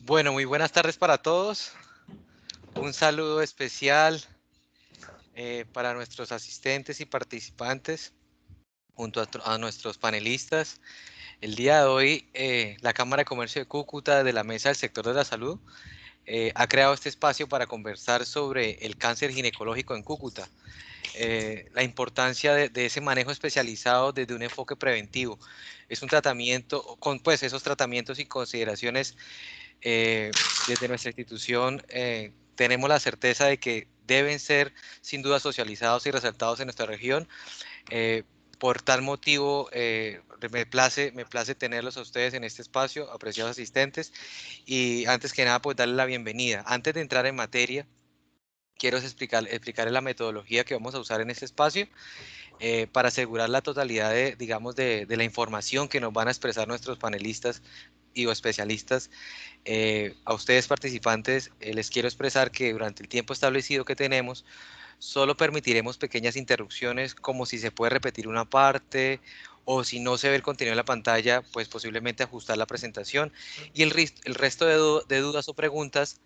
Bueno, muy buenas tardes para todos. Un saludo especial para nuestros asistentes y participantes, junto a nuestros panelistas. El día de hoy, la Cámara de Comercio de Cúcuta, de la Mesa del Sector de la Salud, ha creado este espacio para conversar sobre el cáncer ginecológico en Cúcuta. La importancia de ese manejo especializado desde un enfoque preventivo. Es un tratamiento, con pues esos tratamientos y consideraciones eh, desde nuestra institución tenemos la certeza de que deben ser sin duda socializados y resaltados en nuestra región. Por tal motivo, me place tenerlos a ustedes en este espacio, apreciados asistentes, y antes que nada, pues darles la bienvenida. Antes de entrar en materia, quiero explicarles la metodología que vamos a usar en este espacio para asegurar la totalidad de la información que nos van a expresar nuestros panelistas y o especialistas. A ustedes participantes les quiero expresar que durante el tiempo establecido que tenemos, solo permitiremos pequeñas interrupciones como si se puede repetir una parte o si no se ve el contenido en la pantalla, pues posiblemente ajustar la presentación y el resto de dudas o preguntas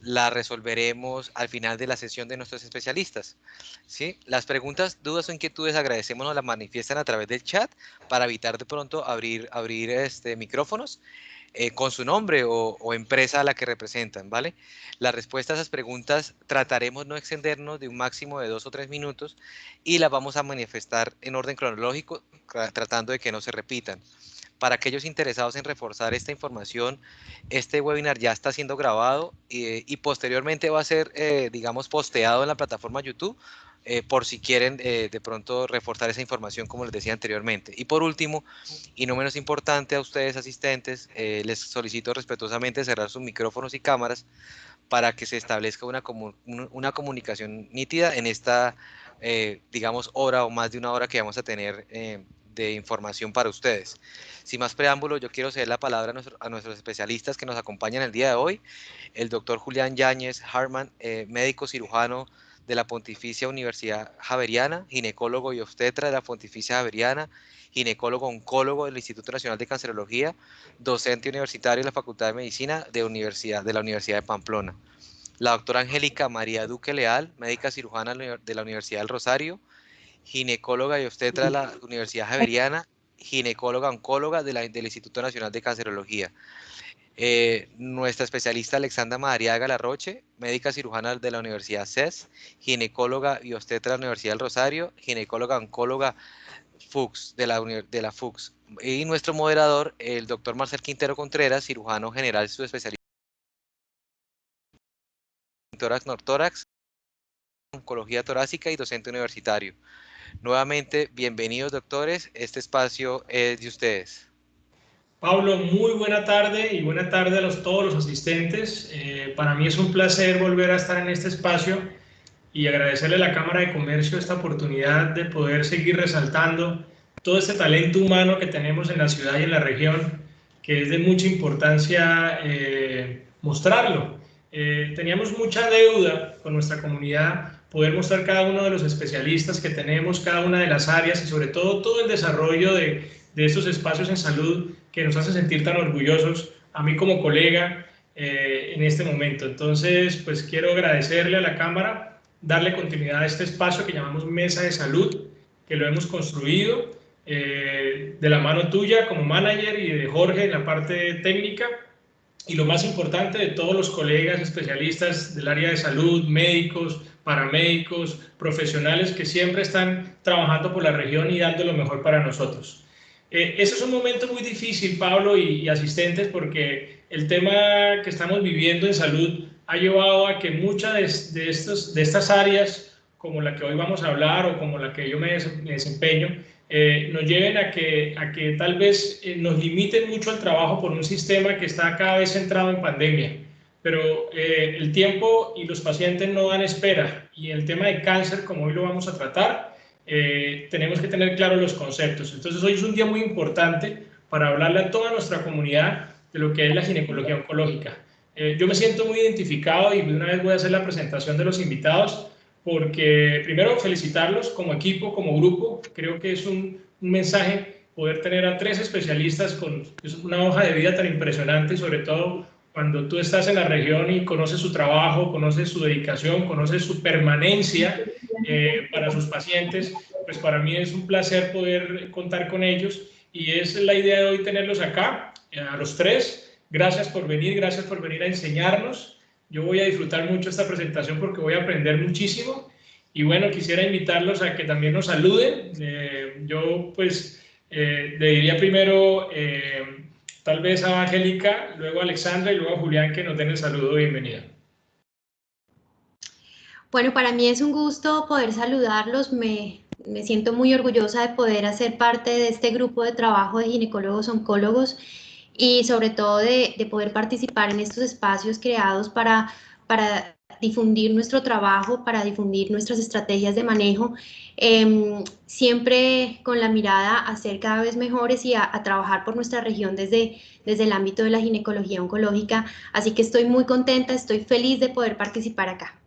la resolveremos al final de la sesión de nuestros especialistas. ¿Sí? Las preguntas, dudas o inquietudes agradecemos nos las manifiestan a través del chat para evitar de pronto abrir micrófonos con su nombre o empresa a la que representan, ¿vale? La respuesta a esas preguntas trataremos no extendernos de un máximo de 2 o 3 minutos y las vamos a manifestar en orden cronológico, tratando de que no se repitan. Para aquellos interesados en reforzar esta información, este webinar ya está siendo grabado y posteriormente va a ser, digamos, posteado en la plataforma YouTube por si quieren de pronto reforzar esa información como les decía anteriormente. Y por último, y no menos importante a ustedes asistentes, les solicito respetuosamente cerrar sus micrófonos y cámaras para que se establezca una comunicación nítida en esta, digamos, hora o más de una hora que vamos a tener de información para ustedes. Sin más preámbulo, yo quiero ceder la palabra a nuestros especialistas que nos acompañan el día de hoy. El doctor Julián Yáñez Harman, médico cirujano de la Pontificia Universidad Javeriana, ginecólogo y obstetra de la Pontificia Javeriana, ginecólogo oncólogo del Instituto Nacional de Cancerología, docente universitario en la Facultad de Medicina de la Universidad de Pamplona. La doctora Angélica María Duque Leal, médica cirujana de la Universidad del Rosario, ginecóloga y obstetra de la Universidad Javeriana, ginecóloga oncóloga del Instituto Nacional de Cancerología. Nuestra especialista Alexandra Madariaga Larroche, médica cirujana de la Universidad CES, ginecóloga y obstetra de la Universidad del Rosario, ginecóloga oncóloga FUX, de la FUX. Y nuestro moderador, el doctor Marcel Quintero Contreras, cirujano general, su especialista en tórax, nortórax, oncología torácica y docente universitario. Nuevamente, bienvenidos doctores, este espacio es de ustedes. Pablo, muy buena tarde y buena tarde a todos los asistentes. Para mí es un placer volver a estar en este espacio y agradecerle a la Cámara de Comercio esta oportunidad de poder seguir resaltando todo este talento humano que tenemos en la ciudad y en la región, que es de mucha importancia mostrarlo. Teníamos mucha deuda con nuestra comunidad, poder mostrar cada uno de los especialistas que tenemos, cada una de las áreas y sobre todo el desarrollo de estos espacios en salud que nos hace sentir tan orgullosos, a mí como colega en este momento. Entonces, pues quiero agradecerle a la Cámara, darle continuidad a este espacio que llamamos Mesa de Salud, que lo hemos construido de la mano tuya como manager y de Jorge en la parte técnica, y lo más importante de todos los colegas especialistas del área de salud, médicos, paramédicos, profesionales que siempre están trabajando por la región y dando lo mejor para nosotros. Ese es un momento muy difícil, Pablo y asistentes, porque el tema que estamos viviendo en salud ha llevado a que muchas de estas áreas, como la que hoy vamos a hablar o como la que yo me desempeño, nos lleven a que tal vez nos limiten mucho el trabajo por un sistema que está cada vez centrado en pandemia. Pero el tiempo y los pacientes no dan espera, y el tema de cáncer, como hoy lo vamos a tratar, tenemos que tener claros los conceptos. Entonces hoy es un día muy importante para hablarle a toda nuestra comunidad de lo que es la ginecología oncológica. Yo me siento muy identificado y de una vez voy a hacer la presentación de los invitados, porque primero felicitarlos como equipo, como grupo. Creo que es un mensaje poder tener a 3 especialistas con una hoja de vida tan impresionante y sobre todo cuando tú estás en la región y conoces su trabajo, conoces su dedicación, conoces su permanencia para sus pacientes, pues para mí es un placer poder contar con ellos y es la idea de hoy tenerlos acá, a los tres. Gracias por venir a enseñarnos. Yo voy a disfrutar mucho esta presentación porque voy a aprender muchísimo y bueno, quisiera invitarlos a que también nos saluden. Yo pues le diría primero tal vez a Angélica, luego a Alexandra y luego a Julián que nos den el saludo de bienvenida. Bueno, para mí es un gusto poder saludarlos. Me siento muy orgullosa de poder hacer parte de este grupo de trabajo de ginecólogos oncólogos y sobre todo de poder participar en estos espacios creados para difundir nuestro trabajo, para difundir nuestras estrategias de manejo, siempre con la mirada a ser cada vez mejores y a trabajar por nuestra región desde el ámbito de la ginecología oncológica. Así que estoy muy contenta, estoy feliz de poder participar acá.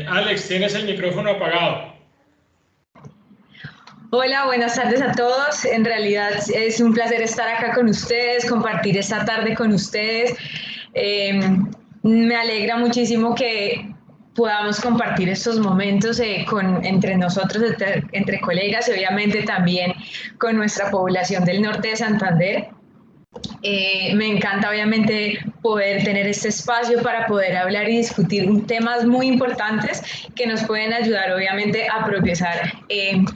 Alex, tienes el micrófono apagado. Hola, buenas tardes a todos. En realidad es un placer estar acá con ustedes, compartir esta tarde con ustedes. Me alegra muchísimo que podamos compartir estos momentos entre nosotros, entre colegas y obviamente también con nuestra población del norte de Santander. Me encanta obviamente poder tener este espacio para poder hablar y discutir temas muy importantes que nos pueden ayudar obviamente a progresar en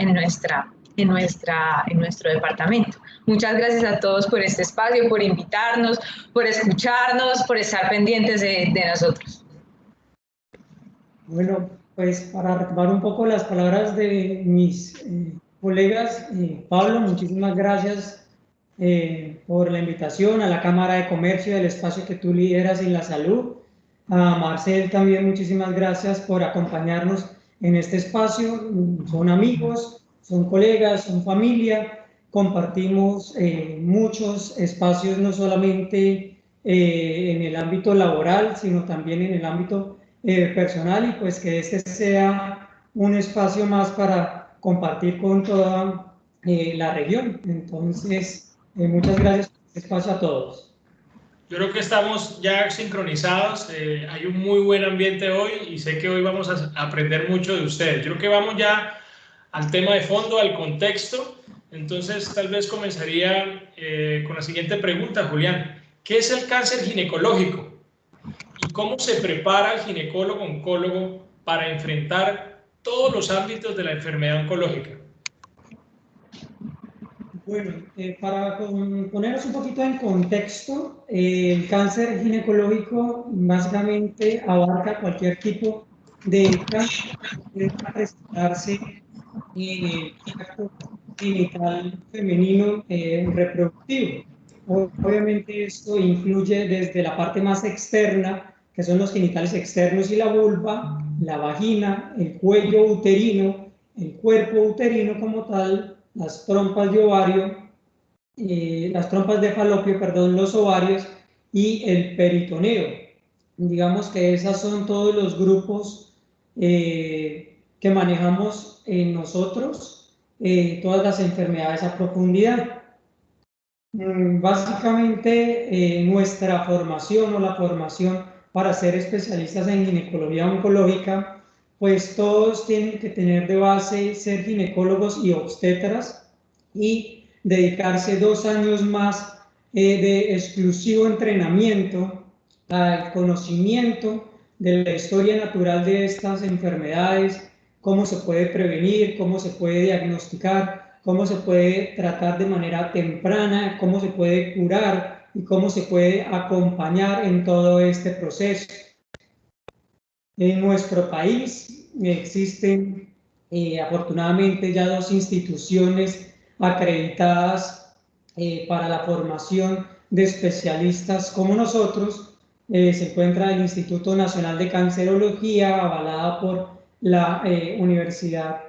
nuestro departamento. Muchas gracias a todos por este espacio, por invitarnos, por escucharnos, por estar pendientes de nosotros. Bueno, pues para retomar un poco las palabras de mis colegas, Pablo, muchísimas gracias por la invitación a la Cámara de Comercio del espacio que tú lideras en la salud. A Marcel también muchísimas gracias por acompañarnos en este espacio. Son amigos, son colegas, son familia, compartimos muchos espacios, no solamente en el ámbito laboral, sino también en el ámbito personal, y pues que este sea un espacio más para compartir con toda la región. Entonces, muchas gracias por este espacio a todos. Yo creo que estamos ya sincronizados, hay un muy buen ambiente hoy y sé que hoy vamos a aprender mucho de ustedes. Yo creo que vamos ya al tema de fondo, al contexto. Entonces, tal vez comenzaría con la siguiente pregunta, Julián. ¿Qué es el cáncer ginecológico? ¿Y cómo se prepara el ginecólogo oncólogo para enfrentar todos los ámbitos de la enfermedad oncológica? Bueno, para ponernos un poquito en contexto, el cáncer ginecológico básicamente abarca cualquier tipo de cáncer que pueda presentarse en el tracto genital femenino reproductivo. Obviamente esto incluye desde la parte más externa, que son los genitales externos y la vulva, la vagina, el cuello uterino, el cuerpo uterino como tal, las trompas de ovario, las trompas de falopio, perdón, los ovarios y el peritoneo. Digamos que esos son todos los grupos que manejamos nosotros, todas las enfermedades a profundidad. Básicamente nuestra formación o la formación para ser especialistas en ginecología oncológica, pues todos tienen que tener de base ser ginecólogos y obstetras y dedicarse 2 años más de exclusivo entrenamiento al conocimiento de la historia natural de estas enfermedades, cómo se puede prevenir, cómo se puede diagnosticar, cómo se puede tratar de manera temprana, cómo se puede curar y cómo se puede acompañar en todo este proceso. En nuestro país existen afortunadamente ya 2 instituciones acreditadas para la formación de especialistas como nosotros. Se encuentra el Instituto Nacional de Cancerología, avalada por la Universidad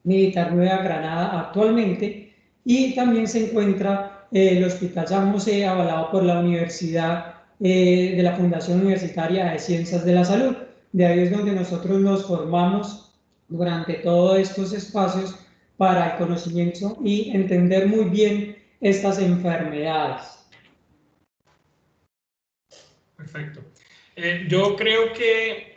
Militar Nueva Granada actualmente, y también se encuentra el Hospital San José, avalado por la Universidad de la Fundación Universitaria de Ciencias de la Salud. De ahí es donde nosotros nos formamos durante todos estos espacios para el conocimiento y entender muy bien estas enfermedades. Perfecto. Yo creo que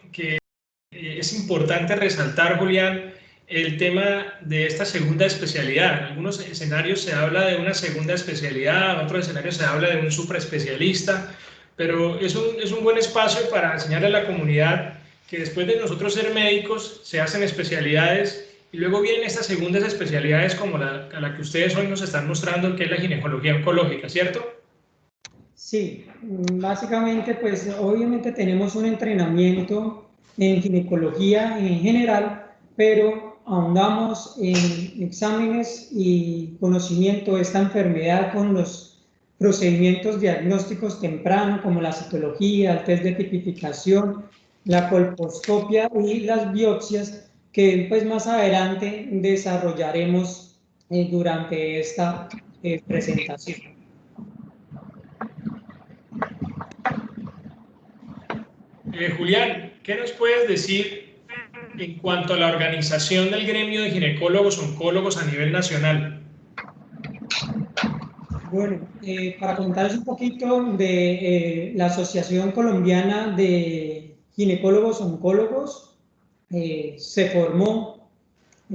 es importante resaltar, Julián, el tema de esta segunda especialidad. En algunos escenarios se habla de una segunda especialidad, en otros escenarios se habla de un supraespecialista, pero es un buen espacio para enseñarle a la comunidad que después de nosotros ser médicos se hacen especialidades y luego vienen estas segundas especialidades como a la que ustedes hoy nos están mostrando, que es la ginecología oncológica, ¿cierto? Sí, básicamente pues obviamente tenemos un entrenamiento en ginecología en general, pero ahondamos en exámenes y conocimiento de esta enfermedad con los procedimientos diagnósticos tempranos como la citología, el test de tipificación, la colposcopia y las biopsias que pues más adelante desarrollaremos durante esta presentación. Julián, ¿qué nos puedes decir en cuanto a la organización del gremio de ginecólogos oncólogos a nivel nacional? Bueno, para contarles un poquito de la Asociación Colombiana de Ginecólogos Oncólogos, se formó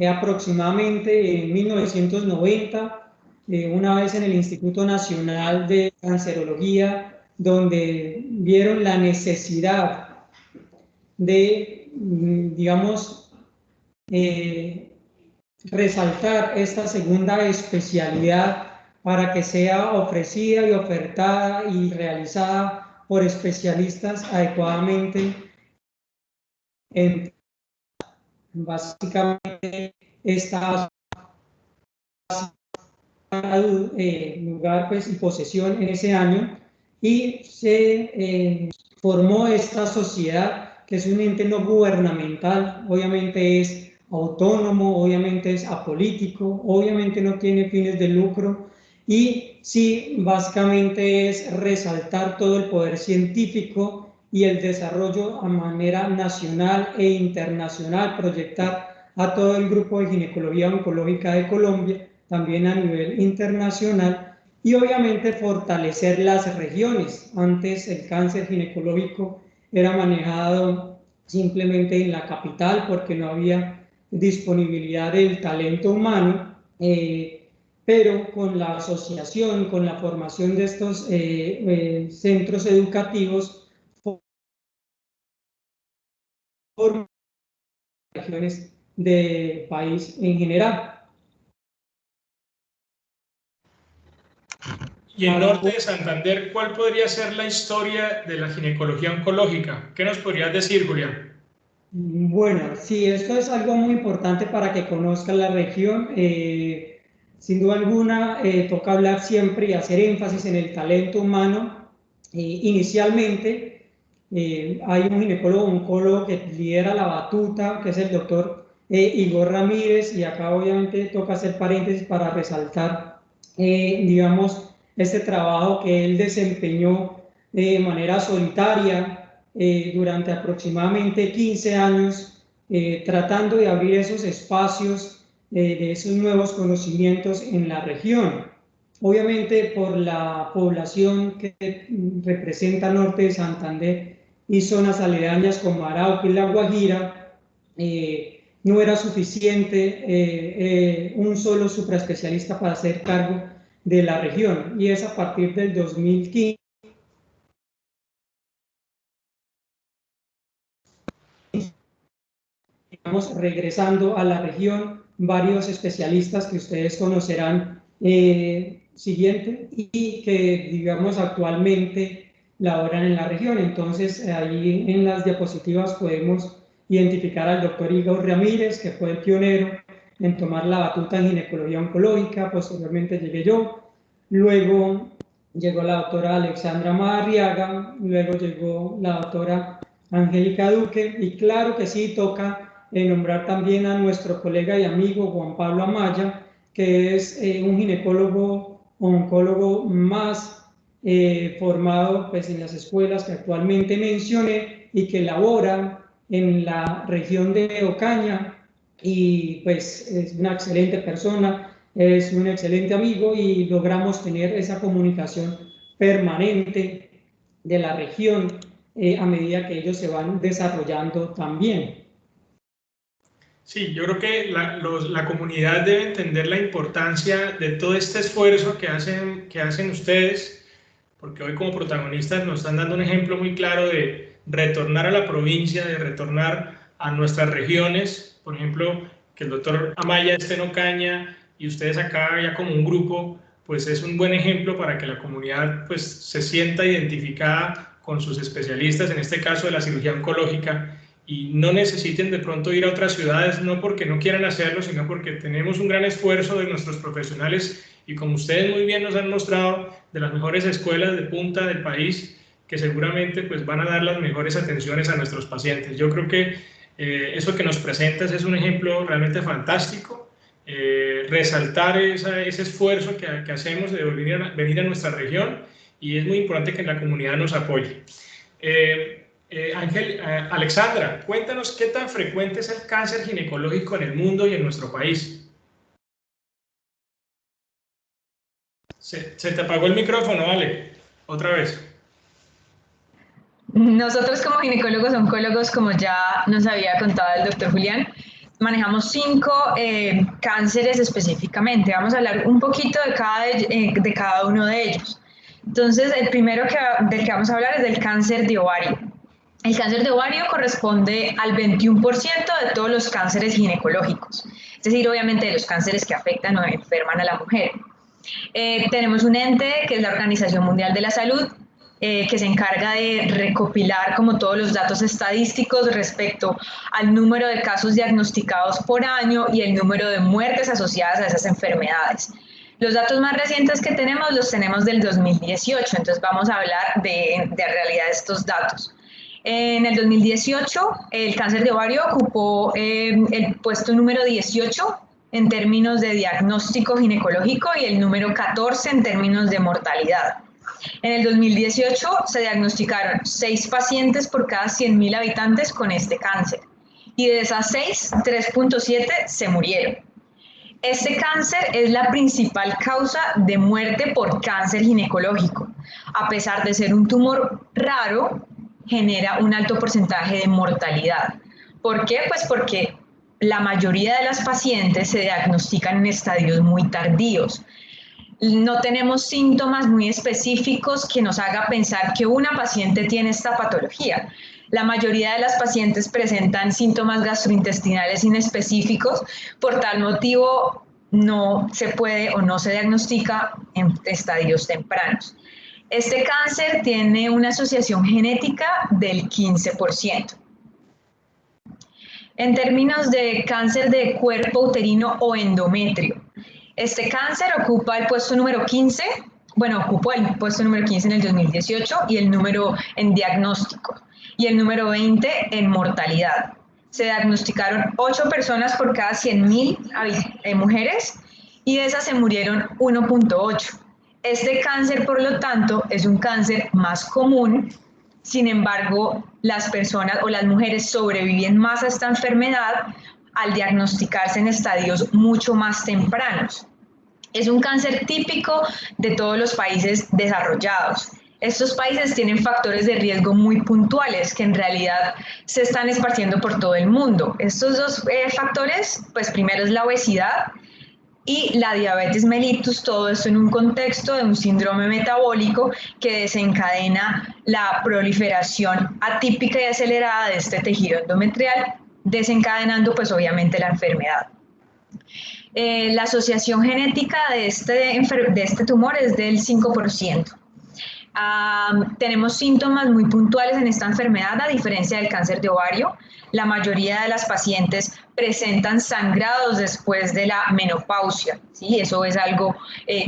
aproximadamente en 1990, una vez en el Instituto Nacional de Cancerología, donde vieron la necesidad de, digamos, resaltar esta segunda especialidad para que sea ofrecida y ofertada y realizada por especialistas adecuadamente. Básicamente, esta lugar pues, y posesión en ese año y se formó esta sociedad que es un ente no gubernamental, obviamente es autónomo, obviamente es apolítico, obviamente no tiene fines de lucro y sí, básicamente es resaltar todo el poder científico y el desarrollo a manera nacional e internacional, proyectar a todo el grupo de ginecología oncológica de Colombia, también a nivel internacional, y obviamente fortalecer las regiones. Antes el cáncer ginecológico era manejado simplemente en la capital porque no había disponibilidad del talento humano, pero con la asociación, con la formación de estos centros educativos, por regiones del país en general. Y en norte de Santander, ¿cuál podría ser la historia de la ginecología oncológica? ¿Qué nos podrías decir, Julián? Bueno, sí, esto es algo muy importante para que conozcan la región. Sin duda alguna, toca hablar siempre y hacer énfasis en el talento humano. Inicialmente, hay un ginecólogo oncólogo que lidera la batuta, que es el doctor Igor Ramírez, y acá obviamente toca hacer paréntesis para resaltar, digamos, este trabajo que él desempeñó de manera solitaria durante aproximadamente 15 años, tratando de abrir esos espacios de esos nuevos conocimientos en la región. Obviamente por la población que representa norte de Santander y zonas aledañas como Arauca y La Guajira, no era suficiente un solo supraespecialista para hacer cargo de la región, y es a partir del 2015 regresando a la región varios especialistas que ustedes conocerán siguiente y que digamos actualmente laboran en la región. Entonces ahí en las diapositivas podemos identificar al doctor Igor Ramírez, que fue el pionero en tomar la batuta en ginecología oncológica. Posteriormente llegué yo, luego llegó la doctora Alexandra Madariaga, luego llegó la doctora Angélica Duque, y claro que sí toca nombrar también a nuestro colega y amigo Juan Pablo Amaya, que es un ginecólogo oncólogo más formado pues, en las escuelas que actualmente mencioné y que labora en la región de Ocaña, y pues es una excelente persona, es un excelente amigo y logramos tener esa comunicación permanente de la región a medida que ellos se van desarrollando también. Sí, yo creo que la comunidad debe entender la importancia de todo este esfuerzo que hacen ustedes, porque hoy como protagonistas nos están dando un ejemplo muy claro de retornar a la provincia, de retornar a nuestras regiones. Por ejemplo, que el doctor Amaya esté en Ocaña y ustedes acá ya como un grupo, pues es un buen ejemplo para que la comunidad pues se sienta identificada con sus especialistas, en este caso de la cirugía oncológica, y no necesiten de pronto ir a otras ciudades, no porque no quieran hacerlo, sino porque tenemos un gran esfuerzo de nuestros profesionales y como ustedes muy bien nos han mostrado, de las mejores escuelas de punta del país, que seguramente pues van a dar las mejores atenciones a nuestros pacientes. Yo creo que eso que nos presentas es un ejemplo realmente fantástico, resaltar ese esfuerzo que hacemos de venir a nuestra región, y es muy importante que la comunidad nos apoye. Alexandra, cuéntanos qué tan frecuente es el cáncer ginecológico en el mundo y en nuestro país. Se te apagó el micrófono, Ale, otra vez. Nosotros como ginecólogos oncólogos, como ya nos había contado el doctor Julián, manejamos 5 cánceres específicamente. Vamos a hablar un poquito de cada uno de ellos. Entonces, el primero del que vamos a hablar es del cáncer de ovario. El cáncer de ovario corresponde al 21% de todos los cánceres ginecológicos, es decir, obviamente de los cánceres que afectan o enferman a la mujer. Tenemos un ente que es la Organización Mundial de la Salud, que se encarga de recopilar como todos los datos estadísticos respecto al número de casos diagnosticados por año y el número de muertes asociadas a esas enfermedades. Los datos más recientes que tenemos los tenemos del 2018, entonces vamos a hablar de realidad de estos datos. En el 2018, el cáncer de ovario ocupó el puesto número 18 en términos de diagnóstico ginecológico y el número 14 en términos de mortalidad. En el 2018 se diagnosticaron 6 pacientes por cada 100.000 habitantes con este cáncer y de esas 6, 3.7 se murieron. Este cáncer es la principal causa de muerte por cáncer ginecológico. A pesar de ser un tumor raro, genera un alto porcentaje de mortalidad. ¿Por qué? Pues porque la mayoría de las pacientes se diagnostican en estadios muy tardíos. No tenemos síntomas muy específicos que nos haga pensar que una paciente tiene esta patología. La mayoría de las pacientes presentan síntomas gastrointestinales inespecíficos, por tal motivo no se puede o no se diagnostica en estadios tempranos. Este cáncer tiene una asociación genética del 15%. En términos de cáncer de cuerpo uterino o endometrio, este cáncer ocupa el puesto número 15, ocupó el puesto número 15 en el 2018 y el número en diagnóstico, y el número 20 en mortalidad. Se diagnosticaron 8 personas por cada 100.000 mujeres y de esas se murieron 1.8. Este cáncer, por lo tanto, es un cáncer más común. Sin embargo, las personas o las mujeres sobreviven más a esta enfermedad al diagnosticarse en estadios mucho más tempranos. Es un cáncer típico de todos los países desarrollados. Estos países tienen factores de riesgo muy puntuales que en realidad se están esparciendo por todo el mundo. Estos 2 factores, pues primero es la obesidad y la diabetes mellitus, todo esto en un contexto de un síndrome metabólico que desencadena la proliferación atípica y acelerada de este tejido endometrial, desencadenando pues obviamente la enfermedad. La asociación genética de este tumor es del 5%. Tenemos síntomas muy puntuales en esta enfermedad, a diferencia del cáncer de ovario. La mayoría de las pacientes presentan sangrados después de la menopausia, ¿sí? Eso es algo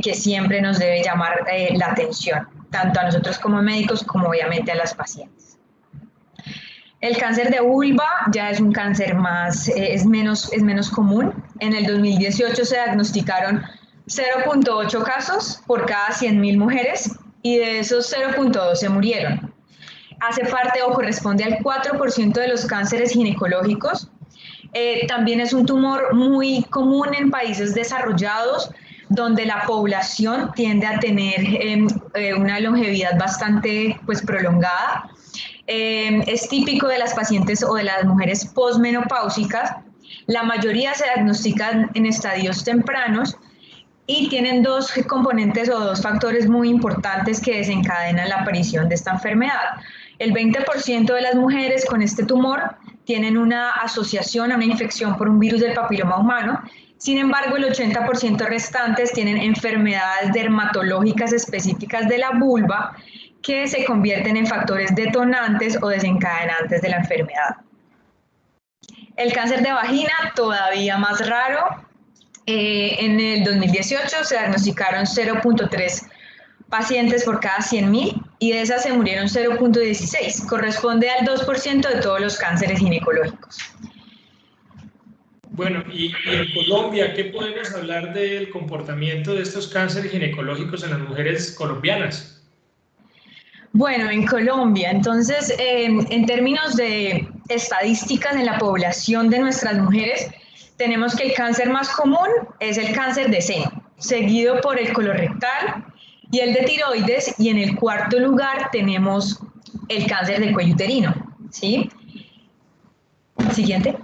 que siempre nos debe llamar la atención, tanto a nosotros como médicos, como obviamente a las pacientes. El cáncer de vulva ya es un cáncer es menos común. En el 2018 se diagnosticaron 0.8 casos por cada 100.000 mujeres y de esos 0.2 se murieron. Hace parte o corresponde al 4% de los cánceres ginecológicos También es un tumor muy común en países desarrollados, donde la población tiende a tener una longevidad bastante pues, prolongada. Es típico de las pacientes o de las mujeres posmenopáusicas. La mayoría se diagnostican en estadios tempranos y tienen dos componentes o dos factores muy importantes que desencadenan la aparición de esta enfermedad. El 20% de las mujeres con este tumor tienen una asociación a una infección por un virus del papiloma humano. Sin embargo, el 80% restantes tienen enfermedades dermatológicas específicas de la vulva que se convierten en factores detonantes o desencadenantes de la enfermedad. El cáncer de vagina, todavía más raro. En el 2018 se diagnosticaron 0.3 pacientes por cada 100.000 y de esas se murieron 0.16, corresponde al 2% de todos los cánceres ginecológicos. Bueno, y en Colombia, ¿qué podemos hablar del comportamiento de estos cánceres ginecológicos en las mujeres colombianas? Bueno, en Colombia, entonces, en términos de estadísticas en la población de nuestras mujeres, tenemos que el cáncer más común es el cáncer de seno, seguido por el colorectal y el de tiroides, y en el cuarto lugar tenemos el cáncer de cuello uterino, ¿sí? Siguiente.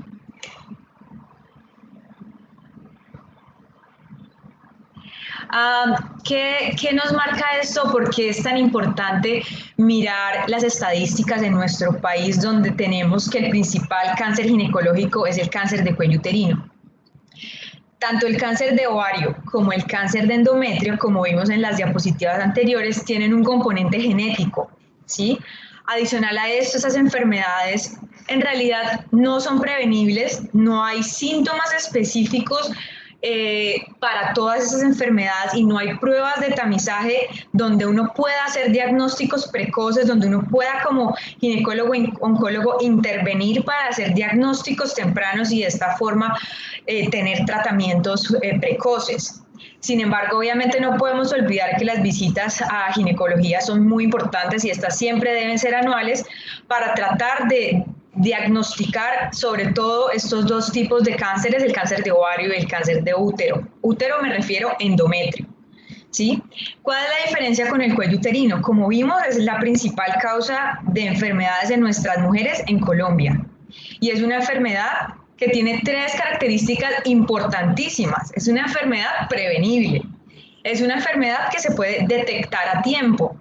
¿Qué nos marca esto? ¿Por qué es tan importante mirar las estadísticas en nuestro país, donde tenemos que el principal cáncer ginecológico es el cáncer de cuello uterino? Tanto el cáncer de ovario como el cáncer de endometrio, como vimos en las diapositivas anteriores, tienen un componente genético, ¿sí? Adicional a esto, esas enfermedades en realidad no son prevenibles, no hay síntomas específicos para todas esas enfermedades y no hay pruebas de tamizaje donde uno pueda hacer diagnósticos precoces, donde uno pueda como ginecólogo, oncólogo intervenir para hacer diagnósticos tempranos y de esta forma tener tratamientos precoces. Sin embargo, obviamente no podemos olvidar que las visitas a ginecología son muy importantes y estas siempre deben ser anuales para tratar de diagnosticar sobre todo estos dos tipos de cánceres, el cáncer de ovario y el cáncer de útero. Útero me refiero a endometrio, ¿sí? ¿Cuál es la diferencia con el cuello uterino? Como vimos, es la principal causa de enfermedades en nuestras mujeres en Colombia y es una enfermedad que tiene tres características importantísimas. Es una enfermedad prevenible, es una enfermedad que se puede detectar a tiempo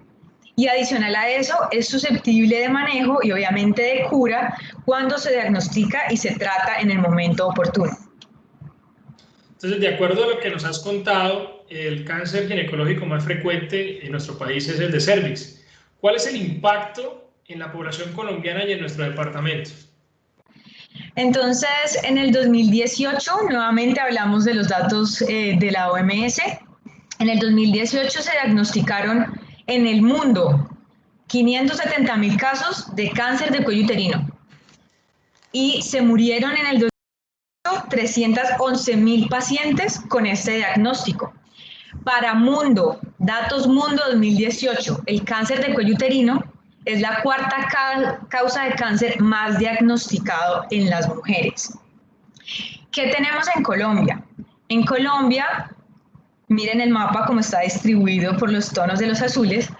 y adicional a eso es susceptible de manejo y obviamente de cura cuando se diagnostica y se trata en el momento oportuno. Entonces, de acuerdo a lo que nos has contado, el cáncer ginecológico más frecuente en nuestro país es el de cervix. ¿Cuál es el impacto en la población colombiana y en nuestro departamento? Entonces, en el 2018, nuevamente hablamos de los datos de la OMS. En el 2018 se diagnosticaron en el mundo 570.000 casos de cáncer de cuello uterino y se murieron en el 2018 311.000 pacientes con este diagnóstico. Para Mundo, datos Mundo 2018, el cáncer de cuello uterino es la cuarta causa de cáncer más diagnosticado en las mujeres. ¿Qué tenemos en Colombia? En Colombia, miren el mapa como está distribuido por los tonos de los azules,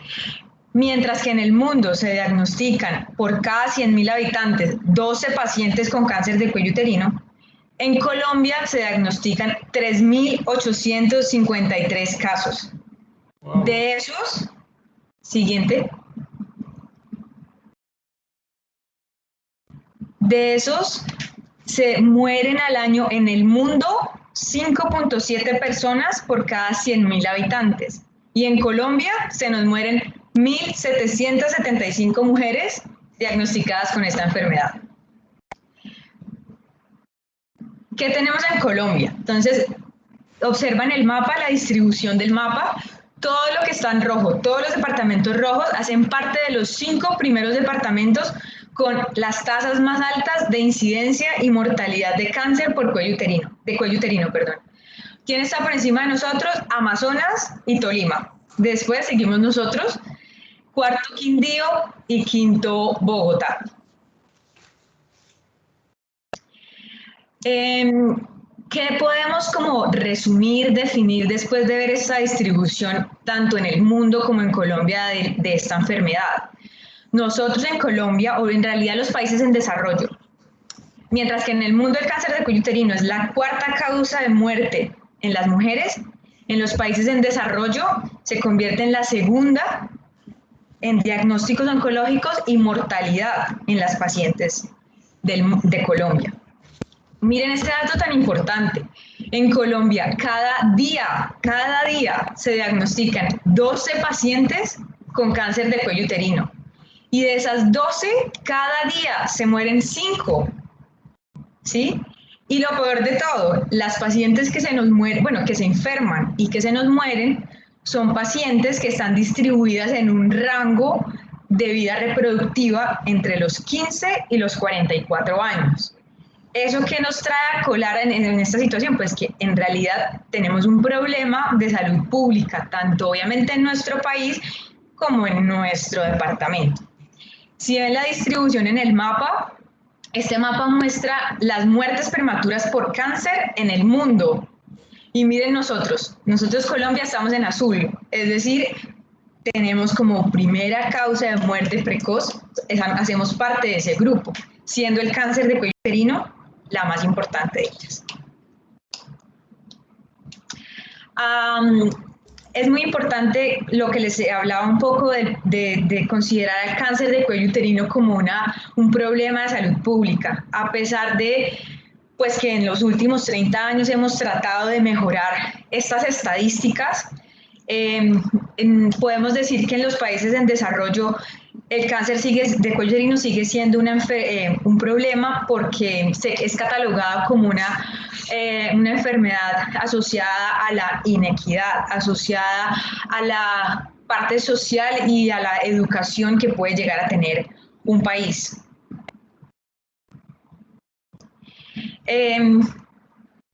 mientras que en el mundo se diagnostican por cada 100.000 habitantes 12 pacientes con cáncer de cuello uterino, en Colombia se diagnostican 3.853 casos. Wow. De esos, siguiente. De esos, se mueren al año en el mundo 5.7 personas por cada 100.000 habitantes. Y en Colombia se nos mueren 1.775 mujeres diagnosticadas con esta enfermedad. ¿Qué tenemos en Colombia? Entonces, observan el mapa, la distribución del mapa. Todo lo que está en rojo, todos los departamentos rojos hacen parte de los 5 primeros departamentos con las tasas más altas de incidencia y mortalidad de cáncer por cuello uterino, perdón. ¿Quién está por encima de nosotros? Amazonas y Tolima. Después seguimos nosotros, cuarto Quindío y quinto Bogotá. ¿Qué podemos como resumir, definir después de ver esta distribución tanto en el mundo como en Colombia de esta enfermedad? Nosotros en Colombia, o en realidad los países en desarrollo, mientras que en el mundo el cáncer de cuello uterino es la cuarta causa de muerte en las mujeres, en los países en desarrollo se convierte en la segunda en diagnósticos oncológicos y mortalidad en las pacientes de Colombia. Miren este dato tan importante. En Colombia, cada día se diagnostican 12 pacientes con cáncer de cuello uterino. Y de esas 12, cada día se mueren 5. ¿Sí? Y lo peor de todo, las pacientes que se nos mueren, bueno, que se enferman y que se nos mueren, son pacientes que están distribuidas en un rango de vida reproductiva entre los 15 y los 44 años. ¿Eso qué nos trae a colar en esta situación? Pues que en realidad tenemos un problema de salud pública, tanto obviamente en nuestro país como en nuestro departamento. Si ven la distribución en el mapa, este mapa muestra las muertes prematuras por cáncer en el mundo. Y miren nosotros Colombia estamos en azul, es decir, tenemos como primera causa de muerte precoz, hacemos parte de ese grupo, siendo el cáncer de cuello uterino la más importante de ellas. Es muy importante lo que les hablaba un poco de considerar el cáncer de cuello uterino como un problema de salud pública, a pesar de pues, que en los últimos 30 años hemos tratado de mejorar estas estadísticas. Podemos decir que en los países en desarrollo el cáncer de cuello uterino sigue siendo un problema porque es catalogado como una enfermedad asociada a la inequidad, asociada a la parte social y a la educación que puede llegar a tener un país.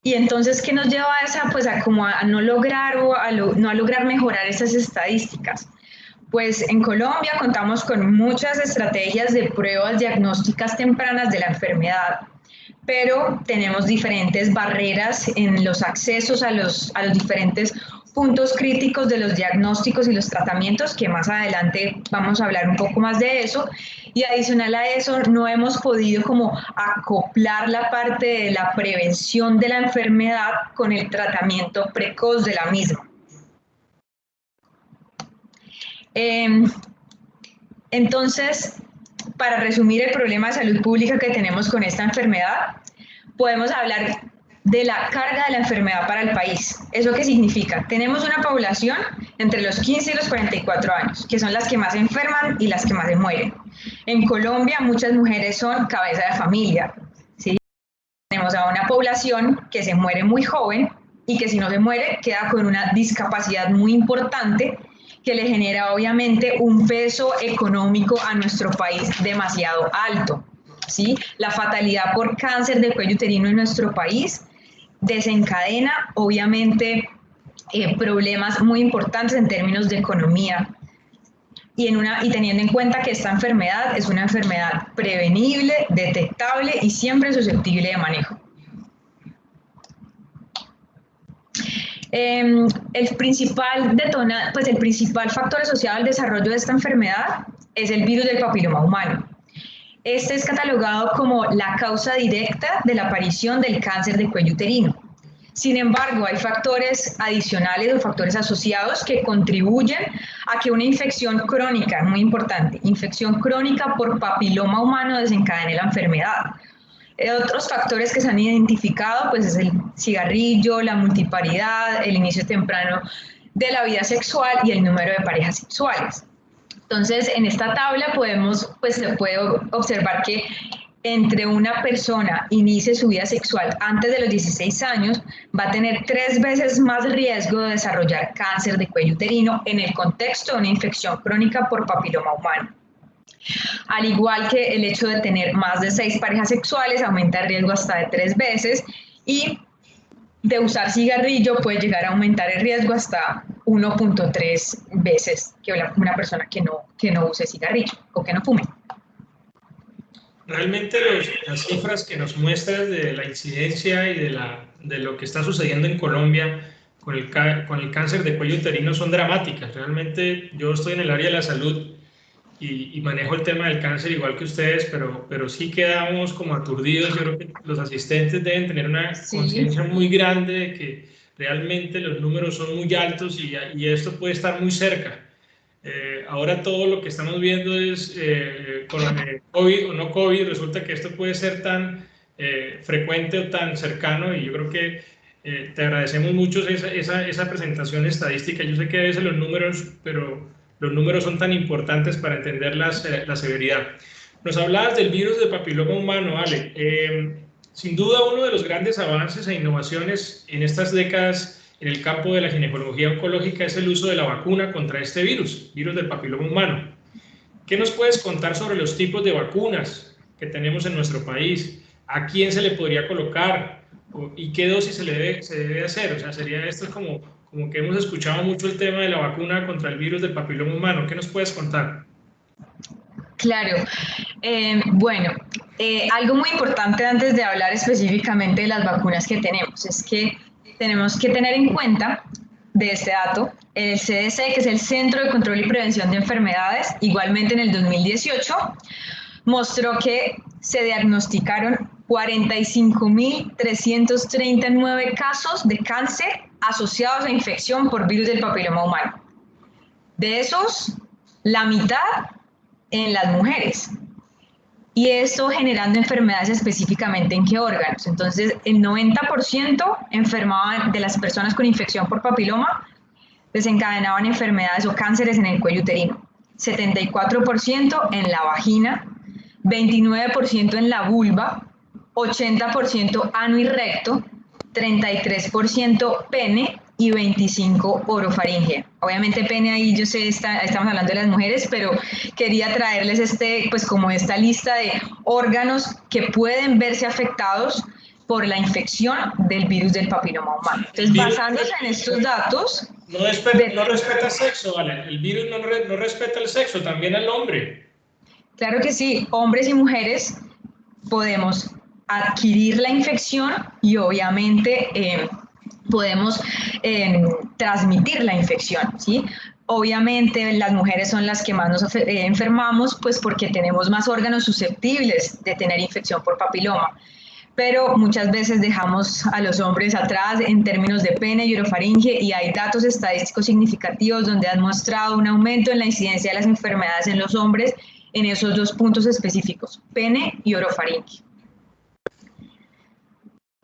Y entonces, ¿qué nos lleva a esa? Pues a no lograr no lograr mejorar esas estadísticas. Pues en Colombia contamos con muchas estrategias de pruebas diagnósticas tempranas de la enfermedad, pero tenemos diferentes barreras en los accesos a los diferentes puntos críticos de los diagnósticos y los tratamientos, que más adelante vamos a hablar un poco más de eso. Y adicional a eso, no hemos podido como acoplar la parte de la prevención de la enfermedad con el tratamiento precoz de la misma. Entonces, para resumir el problema de salud pública que tenemos con esta enfermedad, podemos hablar de la carga de la enfermedad para el país. ¿Eso qué significa? Tenemos una población entre los 15 y los 44 años, que son las que más se enferman y las que más se mueren. En Colombia, muchas mujeres son cabeza de familia, ¿sí? Tenemos a una población que se muere muy joven y que si no se muere queda con una discapacidad muy importante que le genera obviamente un peso económico a nuestro país demasiado alto, ¿sí? La fatalidad por cáncer de cuello uterino en nuestro país desencadena obviamente problemas muy importantes en términos de economía y teniendo en cuenta que esta enfermedad es una enfermedad prevenible, detectable y siempre susceptible de manejo. El principal factor asociado al desarrollo de esta enfermedad es el virus del papiloma humano. Este es catalogado como la causa directa de la aparición del cáncer de cuello uterino. Sin embargo, hay factores adicionales o factores asociados que contribuyen a que una infección crónica, muy importante, infección crónica por papiloma humano desencadene la enfermedad. Otros factores que se han identificado pues es el cigarrillo, la multiparidad, el inicio temprano de la vida sexual y el número de parejas sexuales. Entonces, en esta tabla se puede observar que entre una persona inicie su vida sexual antes de los 16 años, va a tener 3 veces más riesgo de desarrollar cáncer de cuello uterino en el contexto de una infección crónica por papiloma humano. Al igual que el hecho de tener más de 6 parejas sexuales aumenta el riesgo hasta de 3 veces y de usar cigarrillo puede llegar a aumentar el riesgo hasta 1.3 veces que una persona que no use cigarrillo o que no fume. realmente las cifras que nos muestran de la incidencia y de lo que está sucediendo en Colombia con el cáncer de cuello uterino son dramáticas. Realmente yo estoy en el área de la salud y manejo el tema del cáncer igual que ustedes, pero sí quedamos como aturdidos. Yo creo que los asistentes deben tener una conciencia muy grande de que realmente los números son muy altos y esto puede estar muy cerca. Ahora todo lo que estamos viendo es con COVID o no COVID, resulta que esto puede ser tan frecuente o tan cercano, y yo creo que te agradecemos mucho esa presentación estadística. Yo sé que a veces los números, pero los números son tan importantes para entender la severidad. Nos hablabas del virus del papiloma humano, Ale. Sin duda uno de los grandes avances e innovaciones en estas décadas en el campo de la ginecología oncológica es el uso de la vacuna contra este virus del papiloma humano. ¿Qué nos puedes contar sobre los tipos de vacunas que tenemos en nuestro país? ¿A quién se le podría colocar? ¿Y qué dosis se debe hacer? O sea, sería esto como que hemos escuchado mucho el tema de la vacuna contra el virus del papiloma humano. ¿Qué nos puedes contar? Claro. Bueno, algo muy importante antes de hablar específicamente de las vacunas que tenemos es que tenemos que tener en cuenta de este dato, el CDC, que es el Centro de Control y Prevención de Enfermedades, igualmente en el 2018, mostró que se diagnosticaron 45.339 casos de cáncer asociados a infección por virus del papiloma humano. De esos, la mitad en las mujeres. Y esto generando enfermedades específicamente en qué órganos. Entonces, el 90% enfermaban de las personas con infección por papiloma, desencadenaban enfermedades o cánceres en el cuello uterino. 74% en la vagina, 29% en la vulva, 80% ano y recto, 33% pene y 25% orofaringe. Obviamente pene ahí yo sé, estamos hablando de las mujeres, pero quería traerles pues como esta lista de órganos que pueden verse afectados por la infección del virus del papiloma humano. Entonces, basándose en estos datos... No respeta el sexo, ¿vale? El virus no respeta el sexo, también al hombre. Claro que sí, hombres y mujeres podemos adquirir la infección y obviamente podemos transmitir la infección, ¿sí? Obviamente las mujeres son las que más nos enfermamos, pues porque tenemos más órganos susceptibles de tener infección por papiloma, pero muchas veces dejamos a los hombres atrás en términos de pene y orofaringe, y hay datos estadísticos significativos donde han mostrado un aumento en la incidencia de las enfermedades en los hombres en esos dos puntos específicos, pene y orofaringe.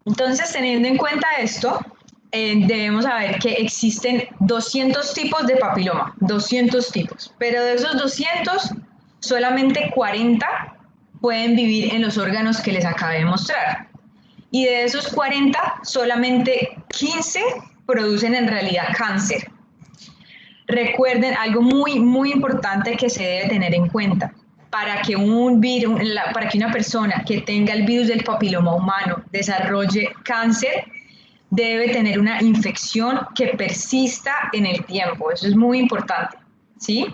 Entonces, teniendo en cuenta esto, debemos saber que existen 200 tipos de papiloma, 200 tipos, pero de esos 200, solamente 40 pueden vivir en los órganos que les acabé de mostrar. Y de esos 40, solamente 15 producen en realidad cáncer. Recuerden algo muy, muy importante que se debe tener en cuenta. Para que una persona que tenga el virus del papiloma humano desarrolle cáncer, debe tener una infección que persista en el tiempo. Eso es muy importante, ¿sí?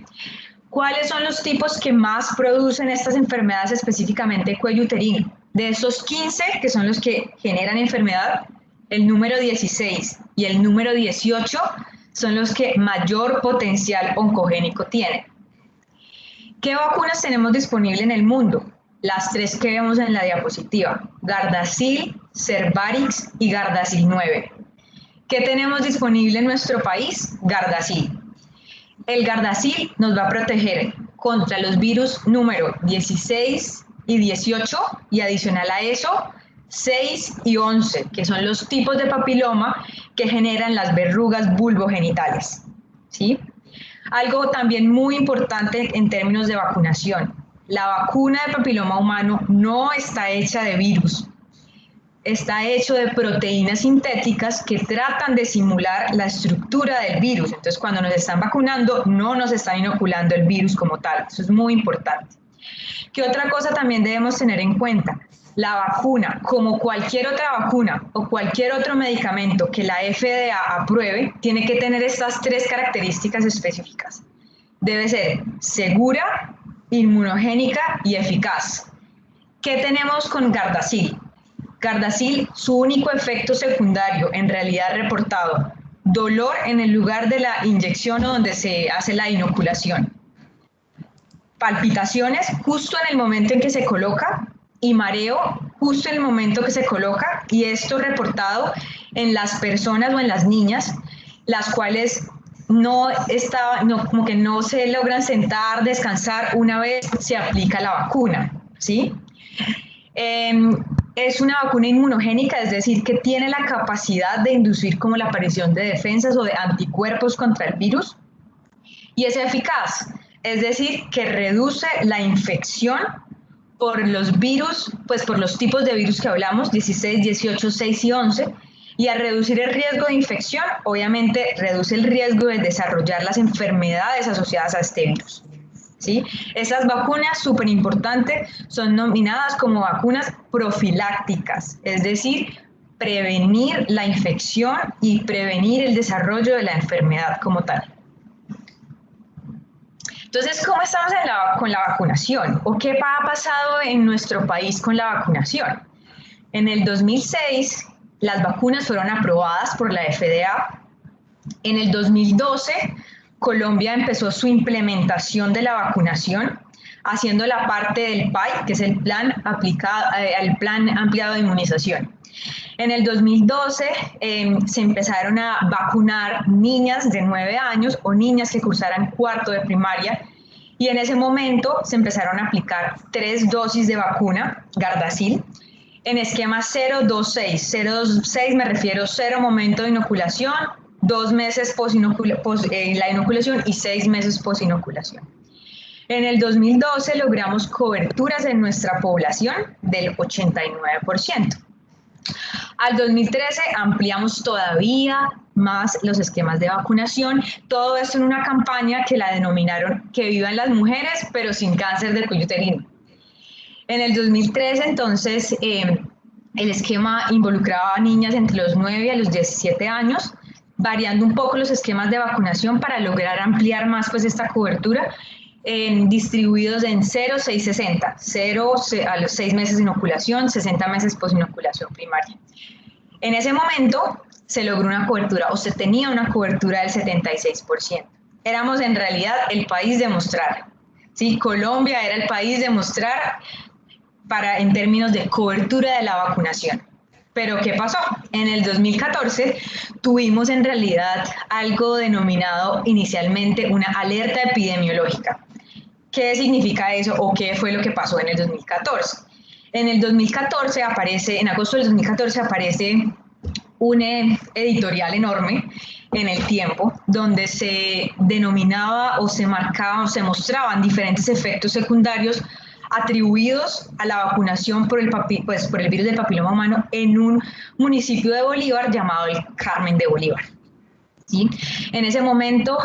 ¿Cuáles son los tipos que más producen estas enfermedades, específicamente cuello uterino? De esos 15, que son los que generan enfermedad, el número 16 y el número 18 son los que mayor potencial oncogénico tienen. ¿Qué vacunas tenemos disponibles en el mundo? Las tres que vemos en la diapositiva: Gardasil, Cervarix y Gardasil 9. ¿Qué tenemos disponible en nuestro país? Gardasil. El Gardasil nos va a proteger contra los virus número 16 y 18, y adicional a eso, 6 y 11, que son los tipos de papiloma que generan las verrugas vulvogenitales, ¿sí? Algo también muy importante en términos de vacunación: la vacuna de papiloma humano no está hecha de virus, está hecho de proteínas sintéticas que tratan de simular la estructura del virus. Entonces, cuando nos están vacunando, no nos están inoculando el virus como tal. Eso es muy importante. ¿Qué otra cosa también debemos tener en cuenta? La vacuna, como cualquier otra vacuna o cualquier otro medicamento que la FDA apruebe, tiene que tener estas tres características específicas. Debe ser segura, inmunogénica y eficaz. ¿Qué tenemos con Gardasil? Gardasil, su único efecto secundario, en realidad reportado, dolor en el lugar de la inyección o donde se hace la inoculación. Palpitaciones justo en el momento en que se coloca y mareo justo en el momento que se coloca, y esto reportado en las personas o en las niñas, las cuales como que no se logran sentar, descansar una vez se aplica la vacuna, ¿sí? Es una vacuna inmunogénica, es decir, que tiene la capacidad de inducir como la aparición de defensas o de anticuerpos contra el virus, y es eficaz, es decir, que reduce la infección por los virus, pues por los tipos de virus que hablamos, 16, 18, 6 y 11, y al reducir el riesgo de infección, obviamente reduce el riesgo de desarrollar las enfermedades asociadas a este virus. ¿Sí? Estas vacunas, súper importantes, son nominadas como vacunas profilácticas, es decir, prevenir la infección y prevenir el desarrollo de la enfermedad como tal. Entonces, ¿cómo estamos con la vacunación? ¿O qué ha pasado en nuestro país con la vacunación? En el 2006, las vacunas fueron aprobadas por la FDA. En el 2012, Colombia empezó su implementación de la vacunación, haciendo la parte del PAI, que es el plan ampliado de inmunización. En el 2012 se empezaron a vacunar niñas de 9 años o niñas que cursaran cuarto de primaria, y en ese momento se empezaron a aplicar 3 dosis de vacuna, Gardasil, en esquema 0-2-6. 0-2-6 me refiero 0 momento de inoculación, 2 meses la inoculación y 6 meses posinoculación. En el 2012 logramos coberturas en nuestra población del 89%. Al 2013 ampliamos todavía más los esquemas de vacunación, todo esto en una campaña que la denominaron Que vivan las mujeres, pero sin cáncer de cuello uterino. En el 2013, entonces, el esquema involucraba a niñas entre los 9 a los 17 años, variando un poco los esquemas de vacunación para lograr ampliar más pues esta cobertura, distribuidos en 0, 6, 60, 0 a los 6 meses de inoculación, 60 meses posinoculación primaria. En ese momento se logró una cobertura, o se tenía una cobertura del 76%. Éramos en realidad el país de mostrar, ¿sí? Colombia era el país de mostrar en términos de cobertura de la vacunación. Pero ¿qué pasó? En el 2014 tuvimos en realidad algo denominado inicialmente una alerta epidemiológica. ¿Qué significa eso o qué fue lo que pasó en el 2014? En el 2014 aparece, en agosto del 2014 aparece un editorial enorme en El Tiempo, donde se denominaba o se marcaban o se mostraban diferentes efectos secundarios atribuidos a la vacunación por el virus del papiloma humano en un municipio de Bolívar llamado el Carmen de Bolívar. ¿Sí? En ese momento,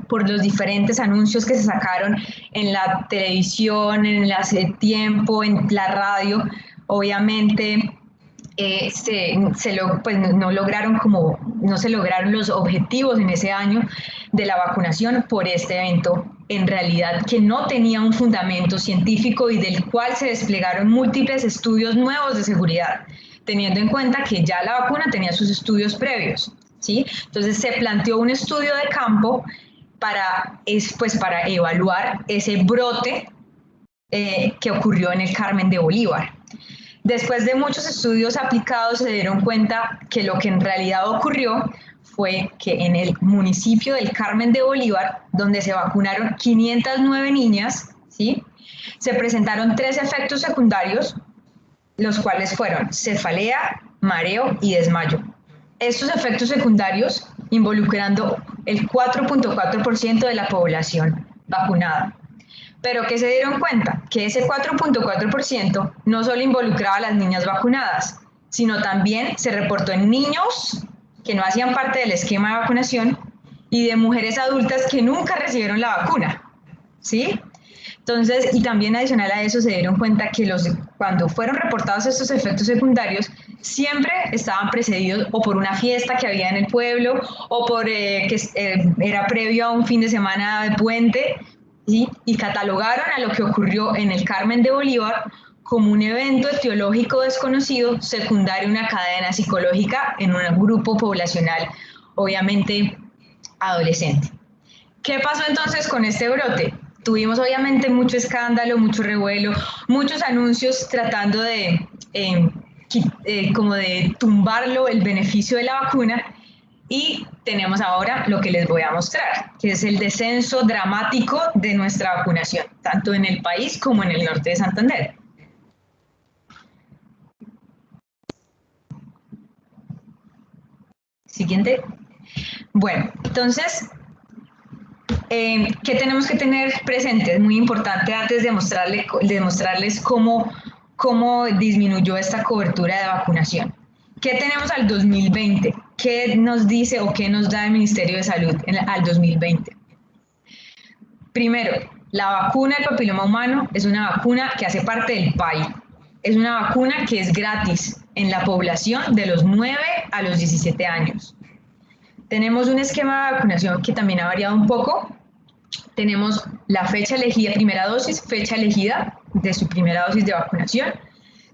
por los diferentes anuncios que se sacaron en la televisión, en El Tiempo, en la radio, obviamente no se lograron los objetivos en ese año de la vacunación por este evento, en realidad que no tenía un fundamento científico y del cual se desplegaron múltiples estudios nuevos de seguridad, teniendo en cuenta que ya la vacuna tenía sus estudios previos, ¿sí? Entonces se planteó un estudio de campo para evaluar ese brote que ocurrió en el Carmen de Bolívar. Después de muchos estudios aplicados se dieron cuenta que lo que en realidad ocurrió fue que en el municipio del Carmen de Bolívar, donde se vacunaron 509 niñas, ¿sí? Se presentaron 3 efectos secundarios, los cuales fueron cefalea, mareo y desmayo. Estos efectos secundarios involucrando el 4.4% de la población vacunada. Pero ¿qué se dieron cuenta? Que ese 4.4% no solo involucraba a las niñas vacunadas, sino también se reportó en niños que no hacían parte del esquema de vacunación y de mujeres adultas que nunca recibieron la vacuna, ¿sí? Entonces, y también adicional a eso se dieron cuenta que cuando fueron reportados estos efectos secundarios, siempre estaban precedidos o por una fiesta que había en el pueblo o por era previo a un fin de semana de puente, ¿sí? Y catalogaron a lo que ocurrió en el Carmen de Bolívar como un evento etiológico desconocido secundario a una cadena psicológica en un grupo poblacional, obviamente adolescente. ¿Qué pasó entonces con este brote? Tuvimos obviamente mucho escándalo, mucho revuelo, muchos anuncios tratando de como de tumbarlo, el beneficio de la vacuna, y tenemos ahora lo que les voy a mostrar, que es el descenso dramático de nuestra vacunación, tanto en el país como en el norte de Santander. Siguiente. Bueno, entonces, ¿qué tenemos que tener presente? Es muy importante antes de mostrarles cómo disminuyó esta cobertura de vacunación. ¿Qué tenemos al 2020? ¿Qué nos dice o qué nos da el Ministerio de Salud al 2020? Primero, la vacuna del papiloma humano es una vacuna que hace parte del PAI. Es una vacuna que es gratis en la población de los 9 a los 17 años. Tenemos un esquema de vacunación que también ha variado un poco. Tenemos la fecha elegida, primera dosis, fecha elegida de su primera dosis de vacunación.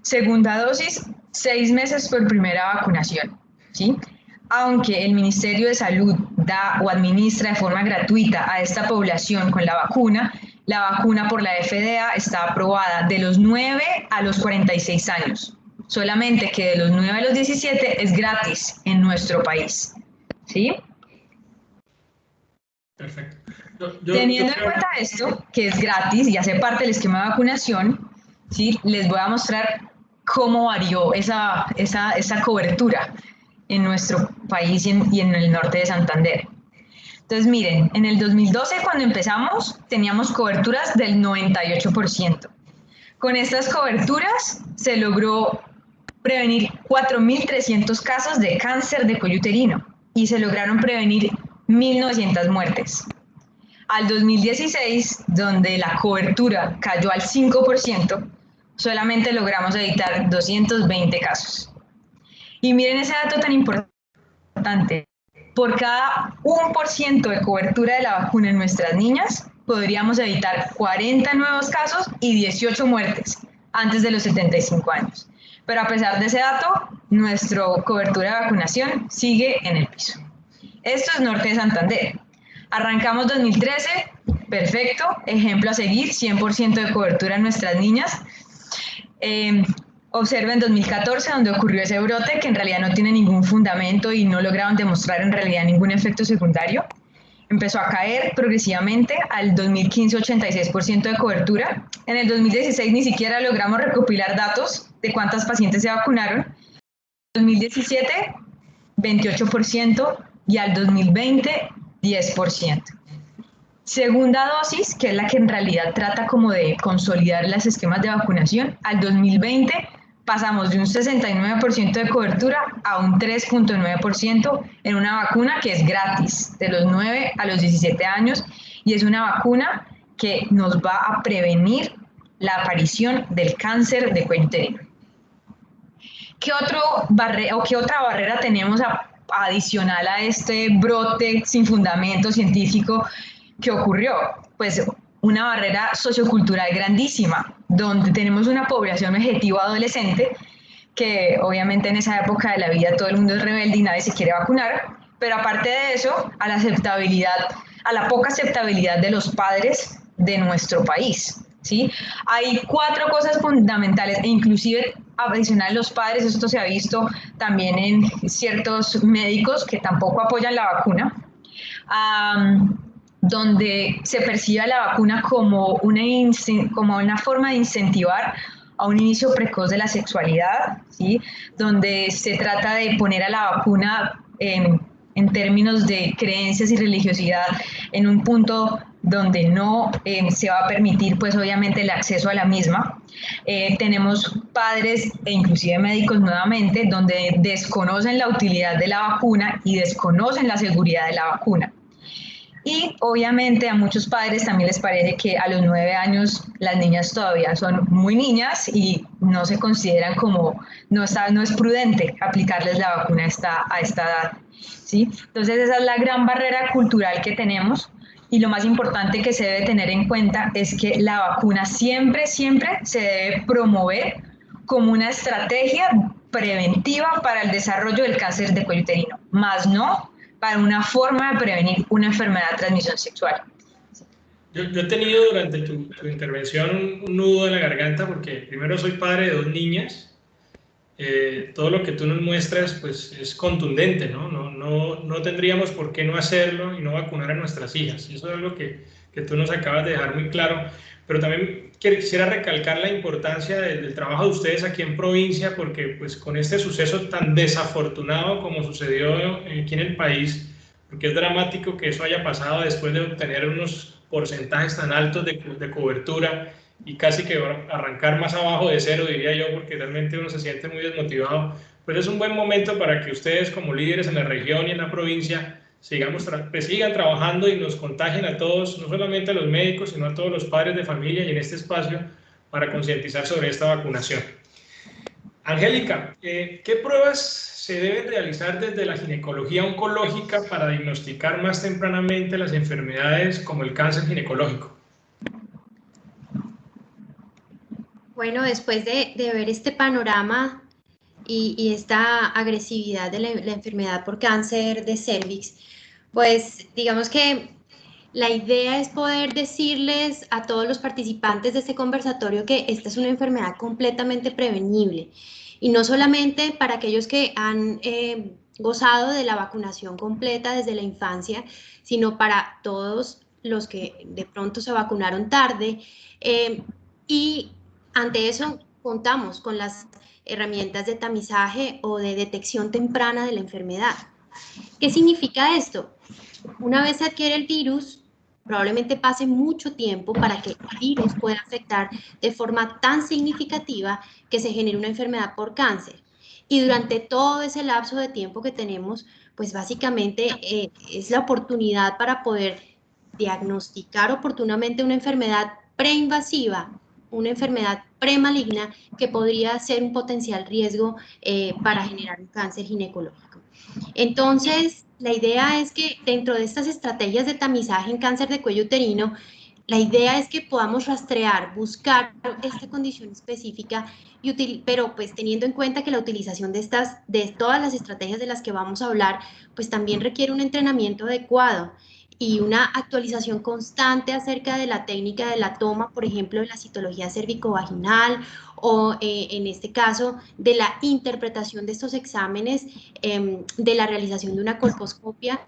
Segunda dosis, 6 meses por primera vacunación, ¿sí? Aunque el Ministerio de Salud da o administra de forma gratuita a esta población con la vacuna por la FDA está aprobada de los 9 a los 46 años. Solamente que de los 9 a los 17 es gratis en nuestro país, ¿sí? Perfecto. Teniendo en cuenta esto, que es gratis y hace parte del esquema de vacunación, ¿sí? Les voy a mostrar cómo varió esa cobertura en nuestro país y en el norte de Santander. Entonces, miren, en el 2012, cuando empezamos, teníamos coberturas del 98%. Con estas coberturas se logró prevenir 4.300 casos de cáncer de cuello uterino y se lograron prevenir 1.900 muertes. Al 2016, donde la cobertura cayó al 5%, solamente logramos evitar 220 casos. Y miren ese dato tan importante. Por cada 1% de cobertura de la vacuna en nuestras niñas, podríamos evitar 40 nuevos casos y 18 muertes antes de los 75 años. Pero a pesar de ese dato, nuestra cobertura de vacunación sigue en el piso. Esto es norte de Santander. Arrancamos 2013, perfecto, ejemplo a seguir, 100% de cobertura en nuestras niñas. Observen 2014, donde ocurrió ese brote, que en realidad no tiene ningún fundamento y no lograron demostrar en realidad ningún efecto secundario. Empezó a caer progresivamente, al 2015 86% de cobertura. En el 2016 ni siquiera logramos recopilar datos de cuántas pacientes se vacunaron. En 2017, 28% y al 2020, 10%. Segunda dosis, que es la que en realidad trata como de consolidar los esquemas de vacunación, al 2020 pasamos de un 69% de cobertura a un 3.9% en una vacuna que es gratis, de los 9 a los 17 años, y es una vacuna que nos va a prevenir la aparición del cáncer de cuello uterino. ¿Qué otra barrera tenemos adicional a este brote sin fundamento científico que ocurrió? Pues una barrera sociocultural grandísima, donde tenemos una población objetiva adolescente que obviamente en esa época de la vida todo el mundo es rebelde y nadie se quiere vacunar, pero aparte de eso, a la poca aceptabilidad de los padres de nuestro país, ¿sí? Hay 4 cosas fundamentales, e inclusive adicional a los padres, esto se ha visto también en ciertos médicos que tampoco apoyan la vacuna, donde se percibe la vacuna como una forma de incentivar a un inicio precoz de la sexualidad, ¿sí? Donde se trata de poner a la vacuna en términos de creencias y religiosidad en un punto donde no se va a permitir, pues obviamente, el acceso a la misma. Tenemos padres e inclusive médicos nuevamente donde desconocen la utilidad de la vacuna y desconocen la seguridad de la vacuna. Y obviamente a muchos padres también les parece que a los 9 años las niñas todavía son muy niñas y no se consideran como, no es prudente aplicarles la vacuna a esta edad, ¿sí? Entonces esa es la gran barrera cultural que tenemos y lo más importante que se debe tener en cuenta es que la vacuna siempre se debe promover como una estrategia preventiva para el desarrollo del cáncer de cuello uterino, más no para una forma de prevenir una enfermedad de transmisión sexual. Yo he tenido durante tu intervención un nudo en la garganta porque primero soy padre de 2 niñas. Todo lo que tú nos muestras pues es contundente, ¿no? No tendríamos por qué no hacerlo y no vacunar a nuestras hijas. Eso es algo que tú nos acabas de dejar muy claro. Pero también quisiera recalcar la importancia del trabajo de ustedes aquí en provincia, porque pues con este suceso tan desafortunado como sucedió aquí en el país, porque es dramático que eso haya pasado después de obtener unos porcentajes tan altos de cobertura, y casi que arrancar más abajo de cero, diría yo, porque realmente uno se siente muy desmotivado. Pues es un buen momento para que ustedes como líderes en la región y en la provincia sigan trabajando y nos contagien a todos, no solamente a los médicos, sino a todos los padres de familia y en este espacio para concientizar sobre esta vacunación. Angélica, ¿qué pruebas se deben realizar desde la ginecología oncológica para diagnosticar más tempranamente las enfermedades como el cáncer ginecológico? Bueno, después de ver este panorama y esta agresividad de la enfermedad por cáncer de cervix, pues digamos que la idea es poder decirles a todos los participantes de este conversatorio que esta es una enfermedad completamente prevenible, y no solamente para aquellos que han gozado de la vacunación completa desde la infancia, sino para todos los que de pronto se vacunaron tarde, y ante eso contamos con las herramientas de tamizaje o de detección temprana de la enfermedad. ¿Qué significa esto? Una vez se adquiere el virus, probablemente pase mucho tiempo para que el virus pueda afectar de forma tan significativa que se genere una enfermedad por cáncer. Y durante todo ese lapso de tiempo que tenemos, pues básicamente es la oportunidad para poder diagnosticar oportunamente una enfermedad preinvasiva, una enfermedad premaligna que podría ser un potencial riesgo para generar un cáncer ginecológico. Entonces, la idea es que dentro de estas estrategias de tamizaje en cáncer de cuello uterino, la idea es que podamos rastrear, buscar esta condición específica, pero pues teniendo en cuenta que la utilización de todas las estrategias de las que vamos a hablar, pues también requiere un entrenamiento adecuado y una actualización constante acerca de la técnica de la toma, por ejemplo, de la citología cervicovaginal o en este caso de la interpretación de estos exámenes, de la realización de una colposcopia,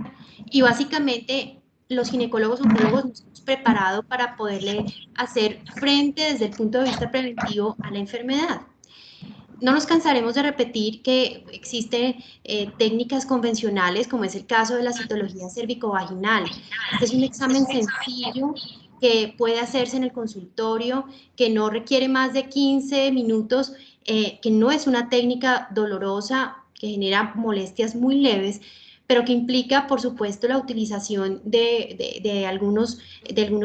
y básicamente los ginecólogos oncólogos nos hemos preparado para poderle hacer frente desde el punto de vista preventivo a la enfermedad. No nos cansaremos de repetir que existen técnicas convencionales, como es el caso de la citología cervicovaginal. Este es un examen sencillo que puede hacerse en el consultorio, que no requiere más de 15 minutos, que no es una técnica dolorosa, que genera molestias muy leves, pero que implica, por supuesto, la utilización de algunos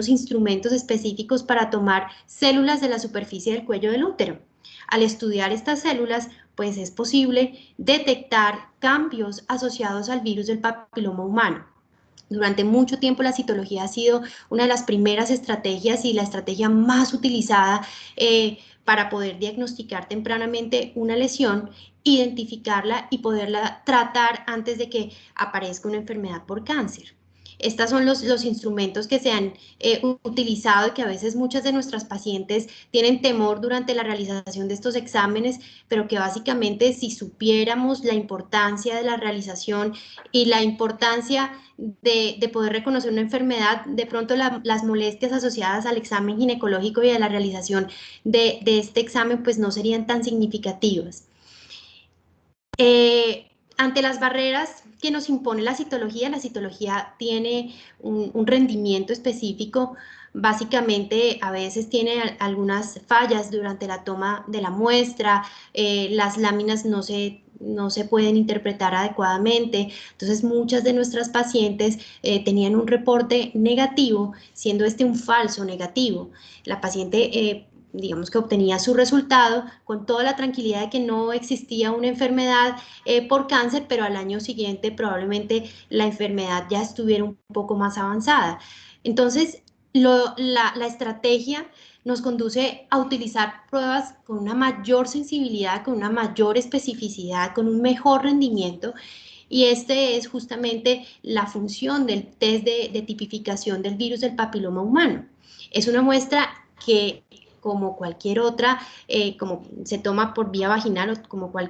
instrumentos específicos para tomar células de la superficie del cuello del útero. Al estudiar estas células, pues es posible detectar cambios asociados al virus del papiloma humano. Durante mucho tiempo la citología ha sido una de las primeras estrategias y la estrategia más utilizada para poder diagnosticar tempranamente una lesión, identificarla y poderla tratar antes de que aparezca una enfermedad por cáncer. Estos son los instrumentos que se han utilizado y que a veces muchas de nuestras pacientes tienen temor durante la realización de estos exámenes, pero que básicamente si supiéramos la importancia de la realización y la importancia de poder reconocer una enfermedad, de pronto las molestias asociadas al examen ginecológico y a la realización de este examen pues no serían tan significativas. Ante las barreras que nos impone la citología tiene un rendimiento específico. Básicamente a veces tiene algunas fallas durante la toma de la muestra, las láminas no se pueden interpretar adecuadamente, entonces muchas de nuestras pacientes tenían un reporte negativo, siendo este un falso negativo. La paciente digamos que obtenía su resultado con toda la tranquilidad de que no existía una enfermedad por cáncer, pero al año siguiente probablemente la enfermedad ya estuviera un poco más avanzada. Entonces, la estrategia nos conduce a utilizar pruebas con una mayor sensibilidad, con una mayor especificidad, con un mejor rendimiento, y este es justamente la función del test de tipificación del virus del papiloma humano. Es una muestra que, como cualquier otra, como se toma por vía vaginal, o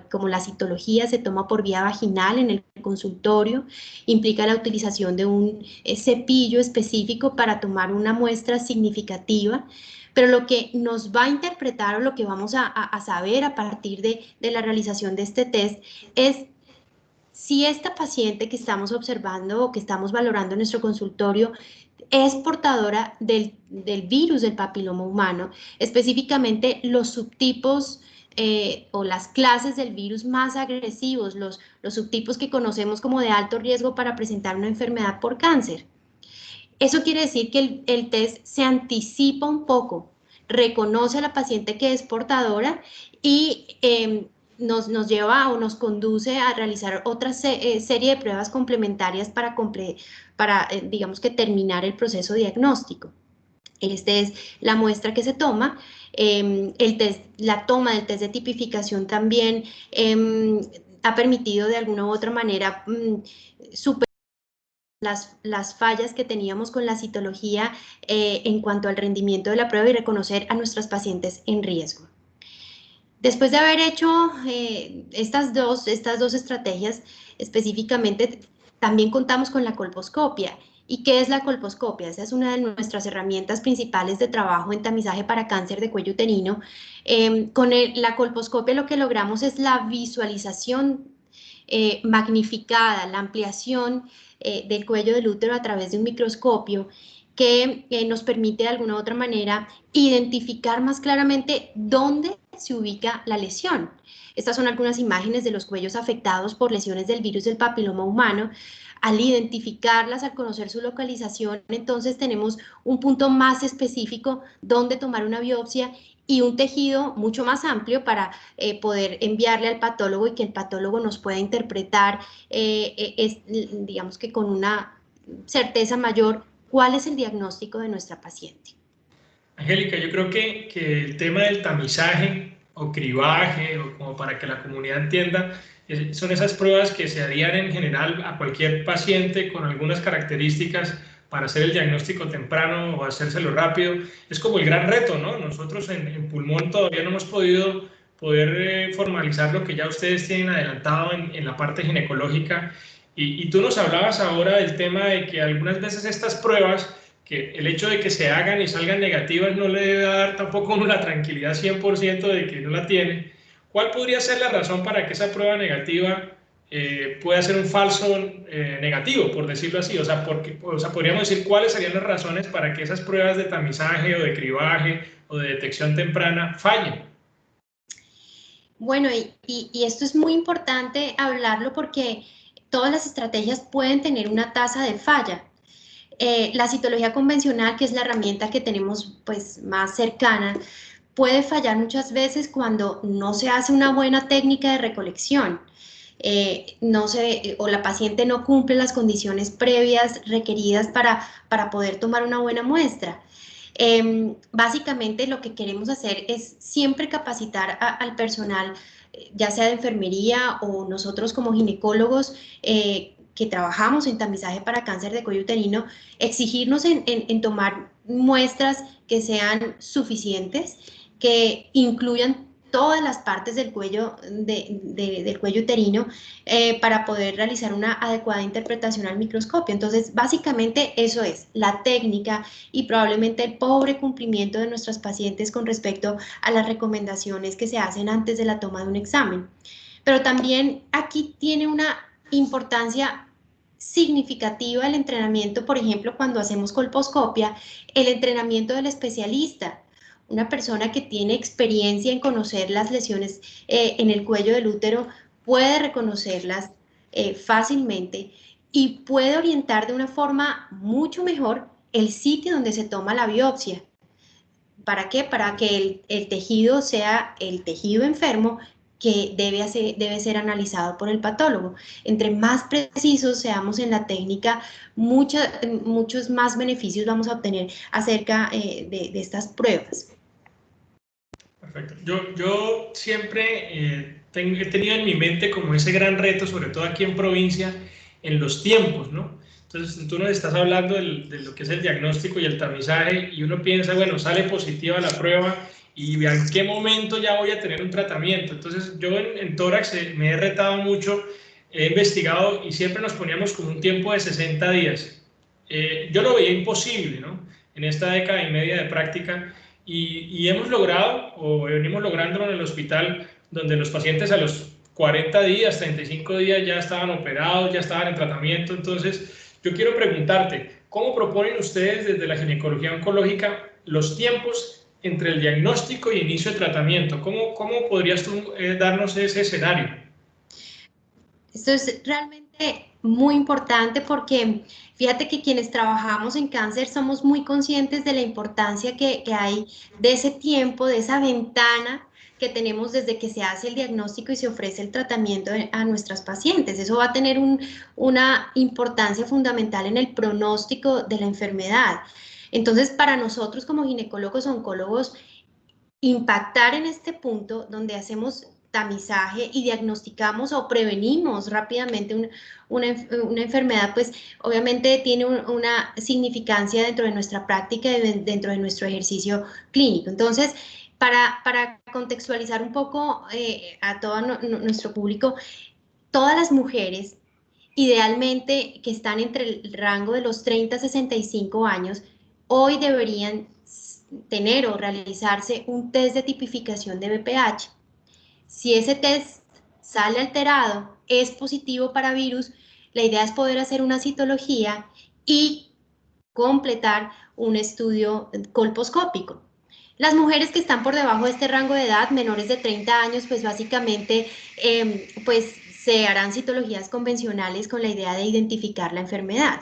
como la citología se toma por vía vaginal en el consultorio, implica la utilización de un cepillo específico para tomar una muestra significativa, pero lo que nos va a interpretar, o lo que vamos a saber a partir de la realización de este test, es si esta paciente que estamos observando o que estamos valorando en nuestro consultorio es portadora del virus del papiloma humano, específicamente los subtipos o las clases del virus más agresivos, los subtipos que conocemos como de alto riesgo para presentar una enfermedad por cáncer. Eso quiere decir que el test se anticipa un poco, reconoce a la paciente que es portadora y nos lleva o nos conduce a realizar otra serie de pruebas complementarias para digamos que terminar el proceso diagnóstico. Esta es la muestra que se toma. La toma del test de tipificación también ha permitido de alguna u otra manera superar las fallas que teníamos con la citología en cuanto al rendimiento de la prueba y reconocer a nuestros pacientes en riesgo. Después de haber hecho estas dos estrategias, específicamente también contamos con la colposcopia. ¿Y qué es la colposcopia? Esa es una de nuestras herramientas principales de trabajo en tamizaje para cáncer de cuello uterino. Con la colposcopia lo que logramos es la visualización magnificada, la ampliación del cuello del útero a través de un microscopio que nos permite de alguna u otra manera identificar más claramente dónde se ubica la lesión. Estas son algunas imágenes de los cuellos afectados por lesiones del virus del papiloma humano. Al identificarlas, al conocer su localización, entonces tenemos un punto más específico donde tomar una biopsia y un tejido mucho más amplio para poder enviarle al patólogo y que el patólogo nos pueda interpretar, digamos que con una certeza mayor, cuál es el diagnóstico de nuestra paciente. Angélica, yo creo que el tema del tamizaje o cribaje, o como para que la comunidad entienda, son esas pruebas que se harían en general a cualquier paciente con algunas características para hacer el diagnóstico temprano o hacérselo rápido. Es como el gran reto, ¿no? Nosotros en pulmón todavía no hemos podido formalizar lo que ya ustedes tienen adelantado en la parte ginecológica. Y tú nos hablabas ahora del tema de que algunas veces estas pruebas, que el hecho de que se hagan y salgan negativas no le debe dar tampoco una tranquilidad 100% de que no la tiene. ¿Cuál podría ser la razón para que esa prueba negativa pueda ser un falso negativo, por decirlo así? O sea, podríamos decir cuáles serían las razones para que esas pruebas de tamizaje o de cribaje o de detección temprana fallen. Bueno, y esto es muy importante hablarlo porque todas las estrategias pueden tener una tasa de falla. La citología convencional, que es la herramienta que tenemos pues más cercana, puede fallar muchas veces cuando no se hace una buena técnica de recolección, o la paciente no cumple las condiciones previas requeridas para poder tomar una buena muestra. Básicamente lo que queremos hacer es siempre capacitar al personal, ya sea de enfermería o nosotros como ginecólogos, que trabajamos en tamizaje para cáncer de cuello uterino, exigirnos en tomar muestras que sean suficientes, que incluyan todas las partes del cuello, del cuello uterino, para poder realizar una adecuada interpretación al microscopio. Entonces, básicamente eso es la técnica y probablemente el pobre cumplimiento de nuestros pacientes con respecto a las recomendaciones que se hacen antes de la toma de un examen. Pero también aquí tiene una importancia significativa el entrenamiento, por ejemplo, cuando hacemos colposcopia, el entrenamiento del especialista, una persona que tiene experiencia en conocer las lesiones en el cuello del útero, puede reconocerlas fácilmente y puede orientar de una forma mucho mejor el sitio donde se toma la biopsia. ¿Para qué? Para que el tejido sea el tejido enfermo que debe ser analizado por el patólogo. Entre más precisos seamos en la técnica, muchos más beneficios vamos a obtener acerca de estas pruebas. Perfecto. Yo siempre he tenido en mi mente como ese gran reto, sobre todo aquí en provincia, en los tiempos, ¿no? Entonces, tú nos estás hablando de lo que es el diagnóstico y el tamizaje, y uno piensa, bueno, sale positiva la prueba, y en qué momento ya voy a tener un tratamiento. Entonces, yo en tórax me he retado mucho, he investigado, y siempre nos poníamos como un tiempo de 60 días. Yo lo veía imposible, ¿no? En esta década y media de práctica, y hemos logrado, o venimos lográndolo en el hospital, donde los pacientes a los 40 días, 35 días ya estaban operados, ya estaban en tratamiento. Entonces, yo quiero preguntarte, ¿cómo proponen ustedes desde la ginecología oncológica los tiempos entre el diagnóstico y inicio de tratamiento? ¿Cómo podrías tú darnos ese escenario? Esto es realmente muy importante porque fíjate que quienes trabajamos en cáncer somos muy conscientes de la importancia que hay de ese tiempo, de esa ventana que tenemos desde que se hace el diagnóstico y se ofrece el tratamiento a nuestras pacientes. Eso va a tener una importancia fundamental en el pronóstico de la enfermedad. Entonces, para nosotros como ginecólogos oncólogos, impactar en este punto donde hacemos tamizaje y diagnosticamos o prevenimos rápidamente una enfermedad, pues obviamente tiene una significancia dentro de nuestra práctica y dentro de nuestro ejercicio clínico. Entonces, para contextualizar un poco a todo nuestro público, todas las mujeres, idealmente que están entre el rango de los 30 a 65 años, hoy deberían tener o realizarse un test de tipificación de BPH. Si ese test sale alterado, es positivo para virus, la idea es poder hacer una citología y completar un estudio colposcópico. Las mujeres que están por debajo de este rango de edad, menores de 30 años, pues básicamente pues se harán citologías convencionales con la idea de identificar la enfermedad.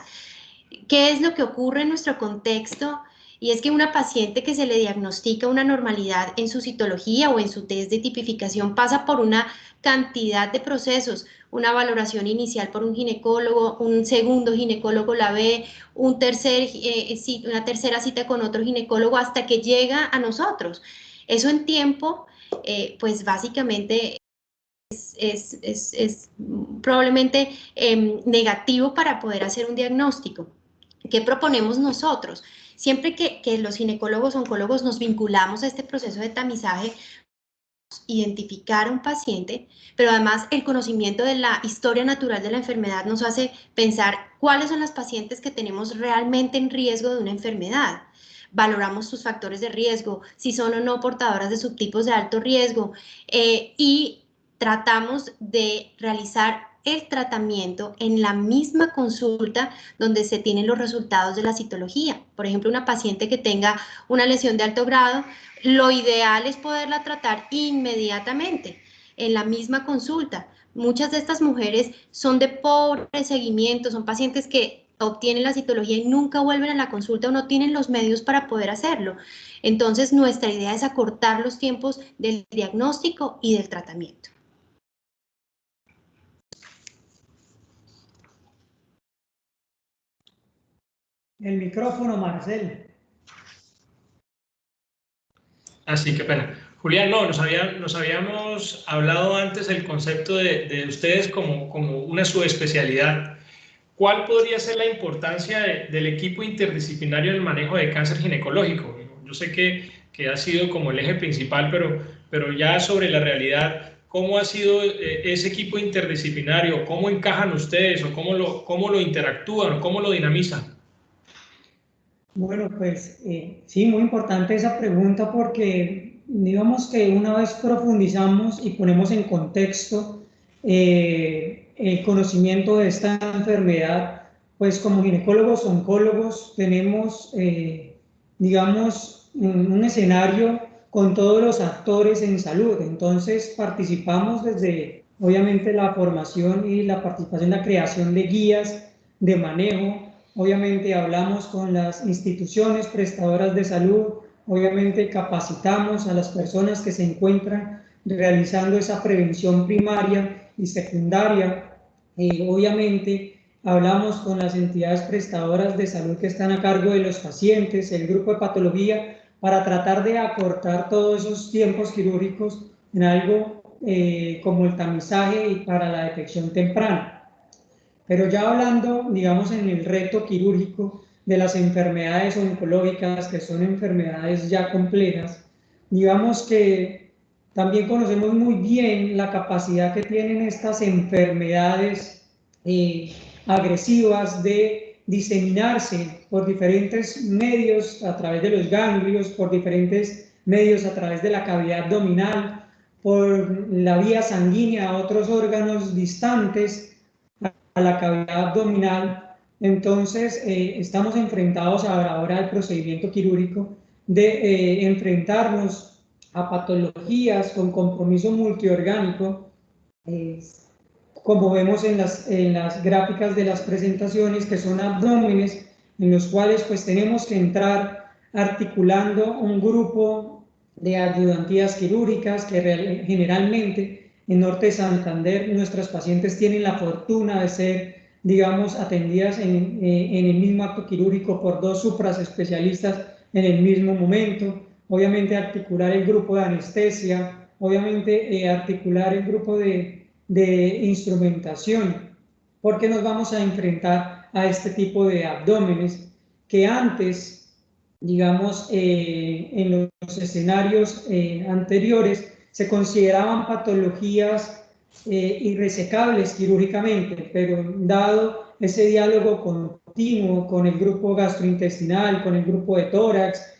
¿Qué es lo que ocurre en nuestro contexto? Y es que una paciente que se le diagnostica una normalidad en su citología o en su test de tipificación pasa por una cantidad de procesos, una valoración inicial por un ginecólogo, un segundo ginecólogo la ve, una tercera cita con otro ginecólogo hasta que llega a nosotros. Eso en tiempo, pues básicamente es probablemente negativo para poder hacer un diagnóstico. ¿Qué proponemos nosotros? Siempre que los ginecólogos oncólogos nos vinculamos a este proceso de tamizaje, identificar a un paciente, pero además el conocimiento de la historia natural de la enfermedad nos hace pensar cuáles son las pacientes que tenemos realmente en riesgo de una enfermedad. Valoramos sus factores de riesgo, si son o no portadoras de subtipos de alto riesgo y tratamos de realizar el tratamiento en la misma consulta donde se tienen los resultados de la citología. Por ejemplo, una paciente que tenga una lesión de alto grado, lo ideal es poderla tratar inmediatamente en la misma consulta. Muchas de estas mujeres son de pobre seguimiento, son pacientes que obtienen la citología y nunca vuelven a la consulta o no tienen los medios para poder hacerlo. Entonces, nuestra idea es acortar los tiempos del diagnóstico y del tratamiento. El micrófono, Marcel. Así que pena. Julián, no, nos habíamos hablado antes del concepto de ustedes como una subespecialidad. ¿Cuál podría ser la importancia del equipo interdisciplinario en el manejo de cáncer ginecológico? Yo sé que ha sido como el eje principal, pero ya sobre la realidad, ¿cómo ha sido ese equipo interdisciplinario? ¿Cómo encajan ustedes o cómo lo interactúan o cómo lo dinamizan? Bueno, pues sí, muy importante esa pregunta porque digamos que una vez profundizamos y ponemos en contexto el conocimiento de esta enfermedad, pues como ginecólogos, oncólogos, tenemos, digamos, un escenario con todos los actores en salud. Entonces participamos desde, obviamente, la formación y la participación, la creación de guías de manejo. Obviamente hablamos con las instituciones prestadoras de salud, obviamente capacitamos a las personas que se encuentran realizando esa prevención primaria y secundaria. Obviamente, hablamos con las entidades prestadoras de salud que están a cargo de los pacientes, el grupo de patología, para tratar de acortar todos esos tiempos quirúrgicos en algo como el tamizaje y para la detección temprana. Pero ya hablando, digamos, en el reto quirúrgico de las enfermedades oncológicas, que son enfermedades ya complejas, digamos que también conocemos muy bien la capacidad que tienen estas enfermedades agresivas de diseminarse por diferentes medios a través de los ganglios, por diferentes medios a través de la cavidad abdominal, por la vía sanguínea a otros órganos distantes a la cavidad abdominal. Entonces, estamos enfrentados ahora al procedimiento quirúrgico de enfrentarnos a patologías con compromiso multiorgánico, como vemos en las gráficas de las presentaciones, que son abdómenes, en los cuales pues tenemos que entrar articulando un grupo de ayudantías quirúrgicas que generalmente en Norte de Santander nuestras pacientes tienen la fortuna de ser, digamos, atendidas en el mismo acto quirúrgico por dos supraespecialistas en el mismo momento. Obviamente articular el grupo de anestesia, obviamente articular el grupo de instrumentación, porque nos vamos a enfrentar a este tipo de abdómenes que antes, digamos, en los escenarios anteriores se consideraban patologías irresecables quirúrgicamente, pero dado ese diálogo continuo con el grupo gastrointestinal, con el grupo de tórax,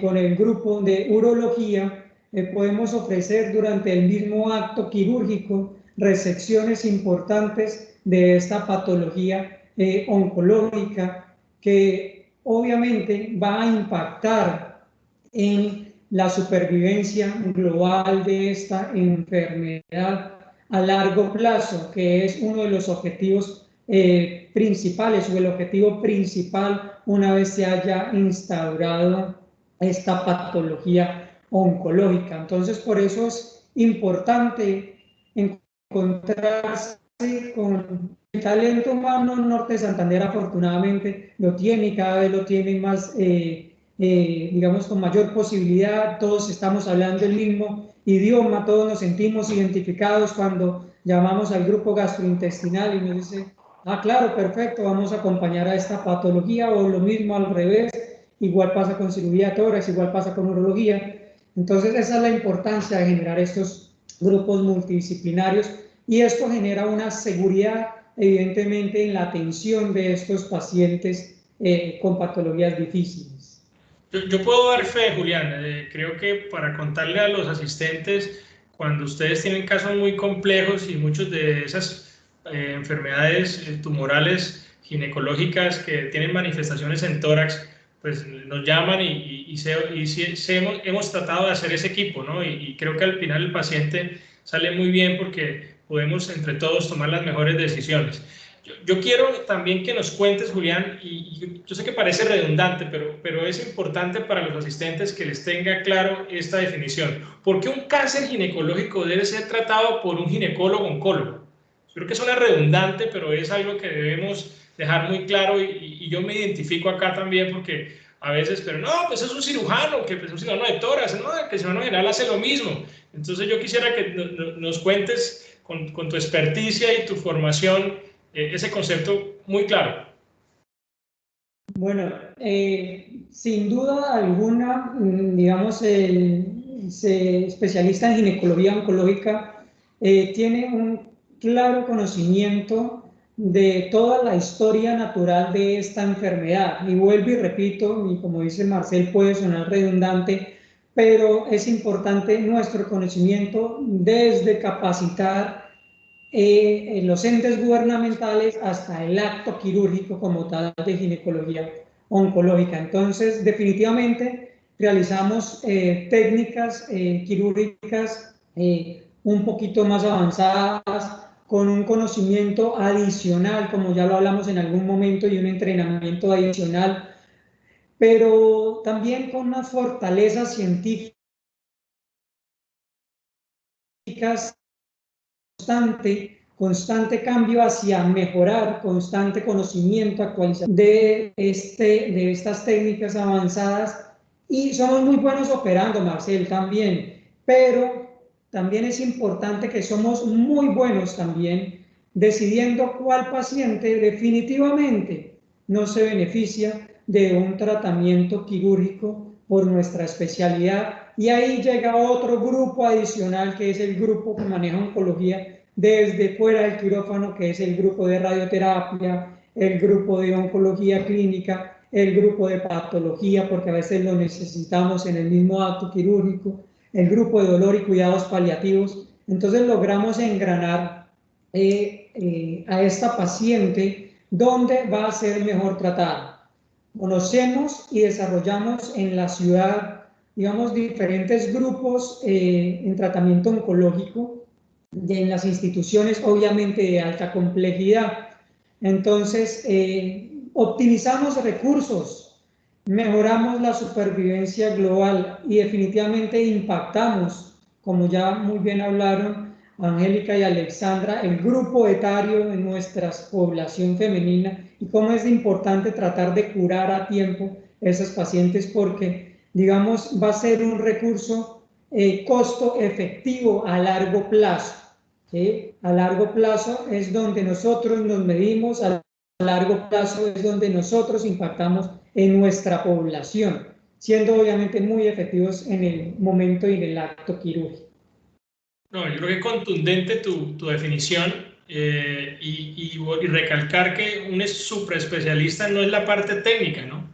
con el grupo de urología, podemos ofrecer durante el mismo acto quirúrgico resecciones importantes de esta patología oncológica que obviamente va a impactar en la supervivencia global de esta enfermedad a largo plazo, que es uno de los objetivos principales o el objetivo principal una vez se haya instaurado esta patología oncológica. Entonces, por eso es importante encontrarse con el talento humano. Norte de Santander afortunadamente lo tiene y cada vez lo tiene más, digamos, con mayor posibilidad. Todos estamos hablando el mismo idioma, todos nos sentimos identificados cuando llamamos al grupo gastrointestinal y nos dice, ah, claro, perfecto, vamos a acompañar a esta patología, o lo mismo al revés, igual pasa con cirugía de tórax, igual pasa con urología. Entonces, esa es la importancia de generar estos grupos multidisciplinarios y esto genera una seguridad, evidentemente, en la atención de estos pacientes con patologías difíciles. Yo puedo dar fe, Julián. Creo que para contarle a los asistentes, cuando ustedes tienen casos muy complejos y muchas de esas enfermedades tumorales ginecológicas que tienen manifestaciones en tórax, pues nos llaman y hemos tratado de hacer ese equipo, ¿no? Y creo que al final el paciente sale muy bien porque podemos entre todos tomar las mejores decisiones. Yo quiero también que nos cuentes, Julián, y yo sé que parece redundante, pero es importante para los asistentes que les tenga claro esta definición. ¿Por qué un cáncer ginecológico debe ser tratado por un ginecólogo oncólogo? Creo que suena redundante, pero es algo que debemos dejar muy claro y yo me identifico acá también porque a veces, pero no, pues es un cirujano, que es un cirujano de tórax, no, que el cirujano general hace lo mismo. Entonces yo quisiera que nos cuentes con tu experticia y tu formación ese concepto muy claro. Bueno, sin duda alguna, digamos, el especialista en ginecología oncológica tiene un claro conocimiento de toda la historia natural de esta enfermedad. Y vuelvo y repito, y como dice Marcel, puede sonar redundante, pero es importante nuestro conocimiento desde capacitar los entes gubernamentales hasta el acto quirúrgico como tal de ginecología oncológica. Entonces, definitivamente realizamos técnicas quirúrgicas un poquito más avanzadas, con un conocimiento adicional, como ya lo hablamos en algún momento, y un entrenamiento adicional, pero también con una fortaleza científica significa constante cambio hacia mejorar, constante conocimiento, actualización de estas técnicas avanzadas, y somos muy buenos operando, Marcel, también, pero también es importante que somos muy buenos también decidiendo cuál paciente definitivamente no se beneficia de un tratamiento quirúrgico por nuestra especialidad, y ahí llega otro grupo adicional, que es el grupo que maneja oncología desde fuera del quirófano, que es el grupo de radioterapia, el grupo de oncología clínica, el grupo de patología, porque a veces lo necesitamos en el mismo acto quirúrgico, el grupo de dolor y cuidados paliativos. Entonces logramos engranar a esta paciente donde va a ser mejor tratada. Conocemos y desarrollamos en la ciudad, digamos, diferentes grupos en tratamiento oncológico, en las instituciones obviamente de alta complejidad. Entonces, optimizamos recursos, mejoramos la supervivencia global y definitivamente impactamos, como ya muy bien hablaron Angélica y Alexandra, el grupo etario de nuestra población femenina, y cómo es importante tratar de curar a tiempo a esas pacientes, porque, digamos, va a ser un recurso costo efectivo a largo plazo. ¿Sí? A largo plazo es donde nosotros nos medimos, a largo plazo es donde nosotros impactamos en nuestra población, siendo obviamente muy efectivos en el momento y en el acto quirúrgico. No, yo creo que es contundente tu definición, y recalcar que un supraespecialista no es la parte técnica, ¿no?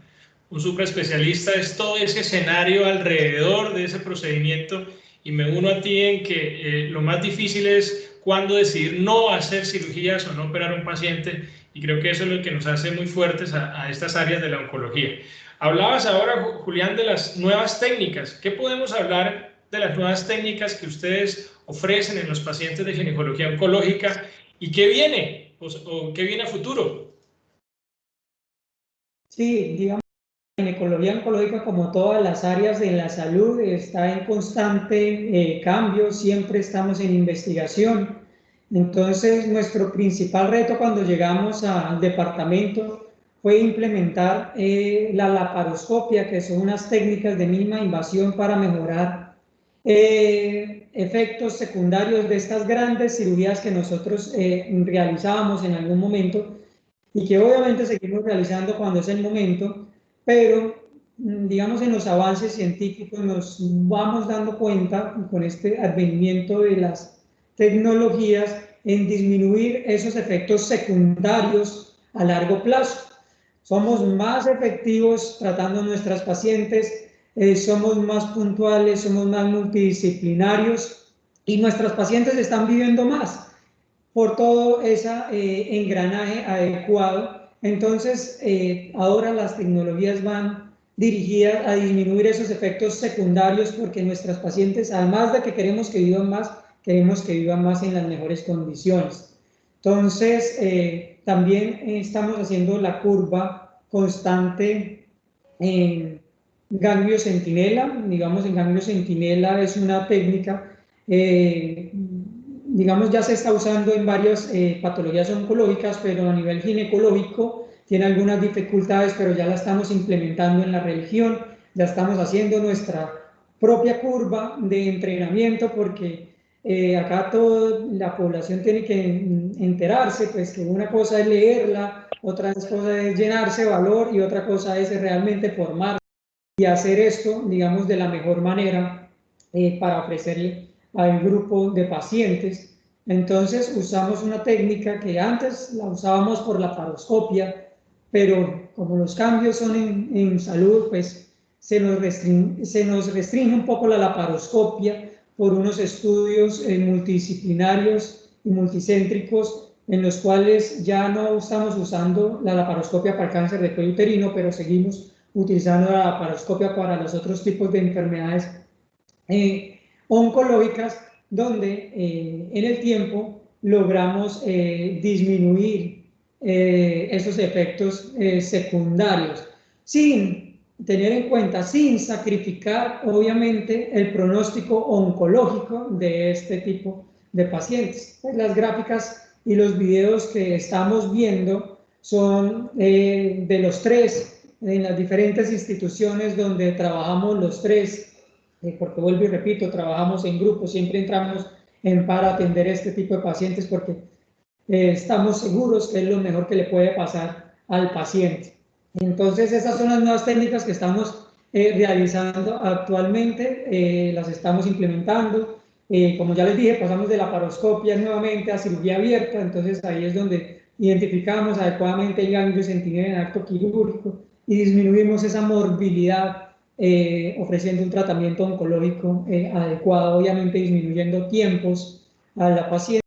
Un supraespecialista es todo ese escenario alrededor de ese procedimiento, y me uno a ti en que lo más difícil es cuándo decidir no hacer cirugías o no operar a un paciente, y creo que eso es lo que nos hace muy fuertes a estas áreas de la oncología. Hablabas ahora, Julián, de las nuevas técnicas. ¿Qué podemos hablar de las nuevas técnicas que ustedes ofrecen en los pacientes de ginecología oncológica, y qué viene o qué viene a futuro? Sí, digamos, la ginecología oncológica, como todas las áreas de la salud, está en constante cambio, siempre estamos en investigación. Entonces, nuestro principal reto cuando llegamos al departamento fue implementar la laparoscopia, que son unas técnicas de mínima invasión para mejorar efectos secundarios de estas grandes cirugías que nosotros realizábamos en algún momento, y que obviamente seguimos realizando cuando es el momento, pero digamos en los avances científicos nos vamos dando cuenta con este advenimiento de las tecnologías en disminuir esos efectos secundarios a largo plazo. Somos más efectivos tratando a nuestras pacientes, somos más puntuales, somos más multidisciplinarios, y nuestras pacientes están viviendo más por todo ese engranaje adecuado. Entonces, ahora las tecnologías van dirigidas a disminuir esos efectos secundarios, porque nuestras pacientes, además de que queremos que vivan más en las mejores condiciones. Entonces, también estamos haciendo la curva constante en ganglio centinela. Digamos, en ganglio centinela es una técnica, digamos, ya se está usando en varias patologías oncológicas, pero a nivel ginecológico tiene algunas dificultades, pero ya la estamos implementando en la región, ya estamos haciendo nuestra propia curva de entrenamiento, porque acá toda la población tiene que enterarse, pues, que una cosa es leerla, otra cosa es llenarse de valor, y otra cosa es realmente formarse y hacer esto, digamos, de la mejor manera para ofrecerle al grupo de pacientes. Entonces usamos una técnica que antes la usábamos por la laparoscopia, pero como los cambios son en salud, pues se nos restringe un poco la laparoscopia por unos estudios multidisciplinarios y multicéntricos, en los cuales ya no estamos usando la laparoscopia para cáncer de cuello uterino, pero seguimos utilizando la laparoscopia para los otros tipos de enfermedades oncológicas, donde en el tiempo logramos disminuir esos efectos secundarios, sin tener en cuenta sin sacrificar, obviamente, el pronóstico oncológico de este tipo de pacientes. Pues las gráficas y los videos que estamos viendo son de los tres, en las diferentes instituciones donde trabajamos los tres, porque vuelvo y repito, trabajamos en grupo, siempre entramos para atender este tipo de pacientes porque estamos seguros que es lo mejor que le puede pasar al paciente. Entonces, esas son las nuevas técnicas que estamos realizando actualmente, las estamos implementando. Como ya les dije, pasamos de la laparoscopia nuevamente a cirugía abierta, entonces ahí es donde identificamos adecuadamente el ganglio sentinela en acto quirúrgico y disminuimos esa morbilidad ofreciendo un tratamiento oncológico adecuado, obviamente disminuyendo tiempos a la paciente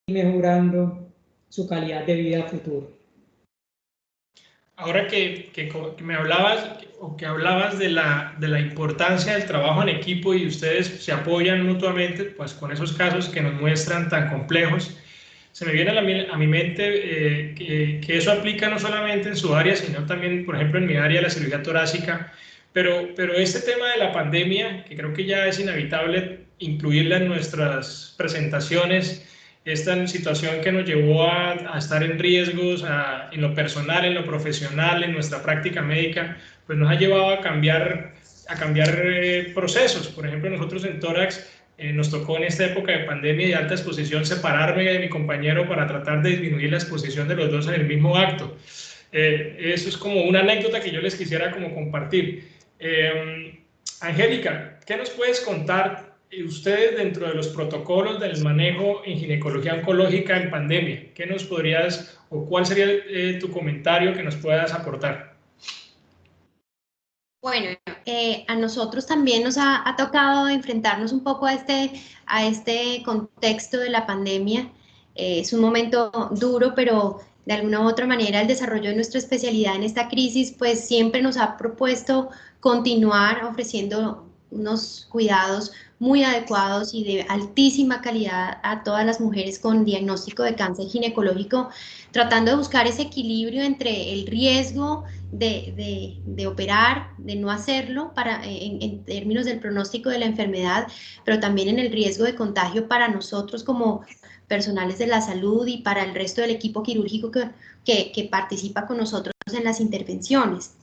y mejorando su calidad de vida a futuro. Ahora que me hablabas, o que hablabas de la importancia del trabajo en equipo y ustedes se apoyan mutuamente, pues con esos casos que nos muestran tan complejos, se me viene a mi mente que eso aplica no solamente en su área, sino también, por ejemplo, en mi área, la cirugía torácica, pero este tema de la pandemia, que creo que ya es inevitable incluirla en nuestras presentaciones, esta situación que nos llevó a estar en riesgos en lo personal, en lo profesional, en nuestra práctica médica, pues nos ha llevado a cambiar procesos. Por ejemplo, nosotros en tórax nos tocó en esta época de pandemia y alta exposición separarme de mi compañero para tratar de disminuir la exposición de los dos en el mismo acto. Eso es como una anécdota que yo les quisiera como compartir. Angélica, ¿qué nos puedes contar ustedes dentro de los protocolos del manejo en ginecología oncológica en pandemia? ¿Qué nos podrías, o cuál sería tu comentario que nos puedas aportar? Bueno, a nosotros también nos ha tocado enfrentarnos un poco a este contexto de la pandemia. Es un momento duro, pero de alguna u otra manera el desarrollo de nuestra especialidad en esta crisis pues siempre nos ha propuesto continuar ofreciendo unos cuidados muy adecuados y de altísima calidad a todas las mujeres con diagnóstico de cáncer ginecológico, tratando de buscar ese equilibrio entre el riesgo de operar, de no hacerlo en términos del pronóstico de la enfermedad, pero también en el riesgo de contagio para nosotros como personales de la salud y para el resto del equipo quirúrgico que participa con nosotros en las intervenciones.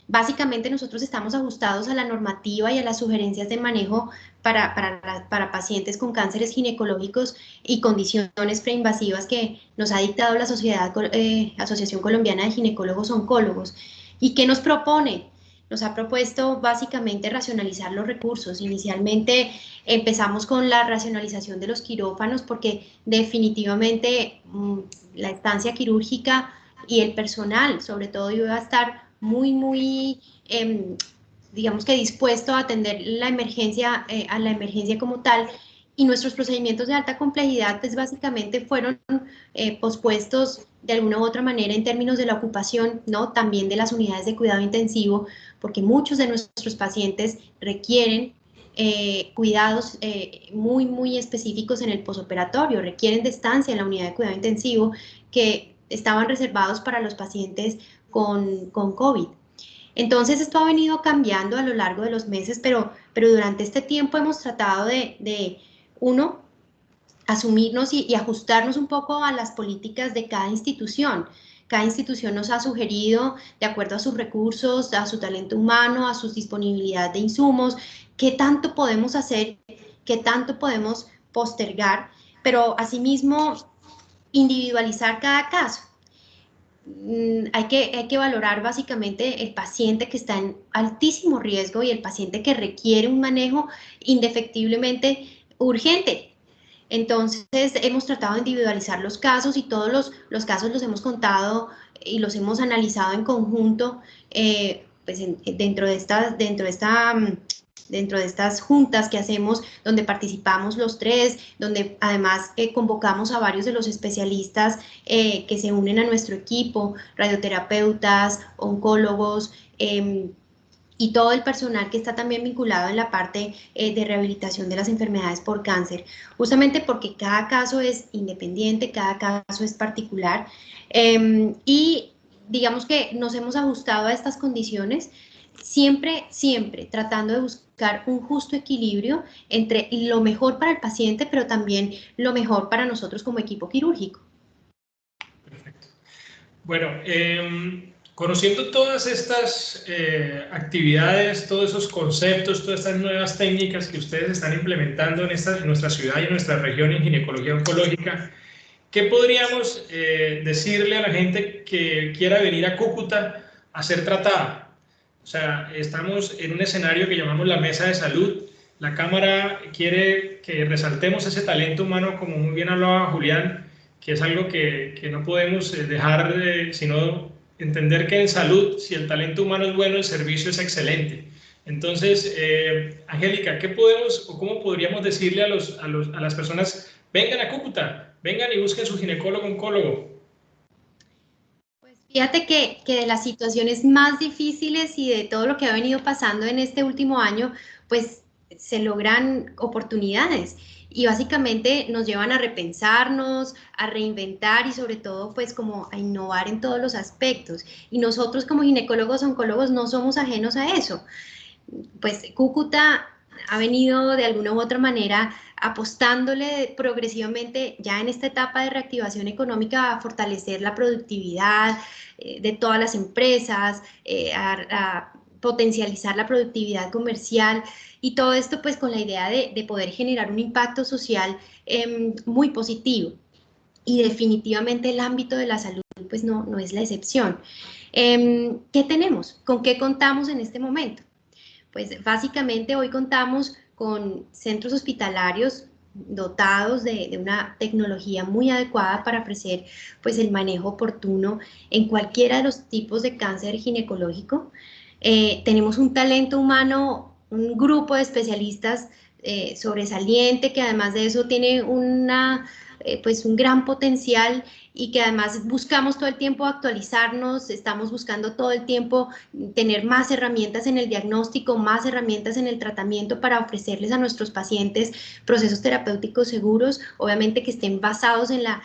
Básicamente nosotros estamos ajustados a la normativa y a las sugerencias de manejo para pacientes con cánceres ginecológicos y condiciones preinvasivas que nos ha dictado la Asociación Colombiana de Ginecólogos Oncólogos. ¿Y qué nos propone? Nos ha propuesto básicamente racionalizar los recursos. Inicialmente empezamos con la racionalización de los quirófanos porque definitivamente la estancia quirúrgica y el personal sobre todo iba a estar muy digamos que dispuesto a atender la emergencia, a la emergencia como tal, y nuestros procedimientos de alta complejidad pues básicamente fueron pospuestos de alguna u otra manera en términos de la ocupación, ¿no? También de las unidades de cuidado intensivo, porque muchos de nuestros pacientes requieren cuidados muy específicos en el posoperatorio, requieren de estancia en la unidad de cuidado intensivo que estaban reservados para los pacientes con COVID. Entonces esto ha venido cambiando a lo largo de los meses, pero durante este tiempo hemos tratado de uno, asumirnos y ajustarnos un poco a las políticas de cada institución. Cada institución nos ha sugerido, de acuerdo a sus recursos, a su talento humano, a su disponibilidad de insumos, qué tanto podemos hacer, qué tanto podemos postergar, pero asimismo individualizar cada caso. Hay que valorar básicamente el paciente que está en altísimo riesgo y el paciente que requiere un manejo indefectiblemente urgente. Entonces hemos tratado de individualizar los casos y todos los casos los hemos contado y los hemos analizado en conjunto pues dentro de estas juntas que hacemos, donde participamos los tres, donde además convocamos a varios de los especialistas que se unen a nuestro equipo, radioterapeutas, oncólogos, y todo el personal que está también vinculado en la parte de rehabilitación de las enfermedades por cáncer, justamente porque cada caso es independiente, cada caso es particular, y digamos que nos hemos ajustado a estas condiciones siempre, siempre tratando de buscar un justo equilibrio entre lo mejor para el paciente, pero también lo mejor para nosotros como equipo quirúrgico. Perfecto. Bueno, conociendo todas estas actividades, todos esos conceptos, todas estas nuevas técnicas que ustedes están implementando en nuestra ciudad y en nuestra región en ginecología oncológica, ¿qué podríamos decirle a la gente que quiera venir a Cúcuta a ser tratada? O sea, estamos en un escenario que llamamos la mesa de salud. La Cámara quiere que resaltemos ese talento humano, como muy bien hablaba Julián, que es algo que no podemos dejar, sino entender que en salud, si el talento humano es bueno, el servicio es excelente. Entonces, Angélica, ¿qué podemos o cómo podríamos decirle a las personas, vengan a Cúcuta, vengan y busquen su ginecólogo oncólogo? Pues fíjate que de las situaciones más difíciles y de todo lo que ha venido pasando en este último año, pues se logran oportunidades y básicamente nos llevan a repensarnos, a reinventar y sobre todo pues como a innovar en todos los aspectos. Y nosotros como ginecólogos oncólogos no somos ajenos a eso. Pues Cúcuta ha venido de alguna u otra manera apostándole progresivamente ya en esta etapa de reactivación económica a fortalecer la productividad de todas las empresas, a potencializar la productividad comercial y todo esto pues con la idea de poder generar un impacto social muy positivo. Y definitivamente el ámbito de la salud pues no es la excepción. ¿Qué tenemos? ¿Con qué contamos en este momento? Pues básicamente hoy contamos con centros hospitalarios dotados de una tecnología muy adecuada para ofrecer pues el manejo oportuno en cualquiera de los tipos de cáncer ginecológico. Tenemos un talento humano, un grupo de especialistas sobresaliente que además de eso tiene pues un gran potencial y que además buscamos todo el tiempo actualizarnos, estamos buscando todo el tiempo tener más herramientas en el diagnóstico, más herramientas en el tratamiento para ofrecerles a nuestros pacientes procesos terapéuticos seguros, obviamente que estén basados en la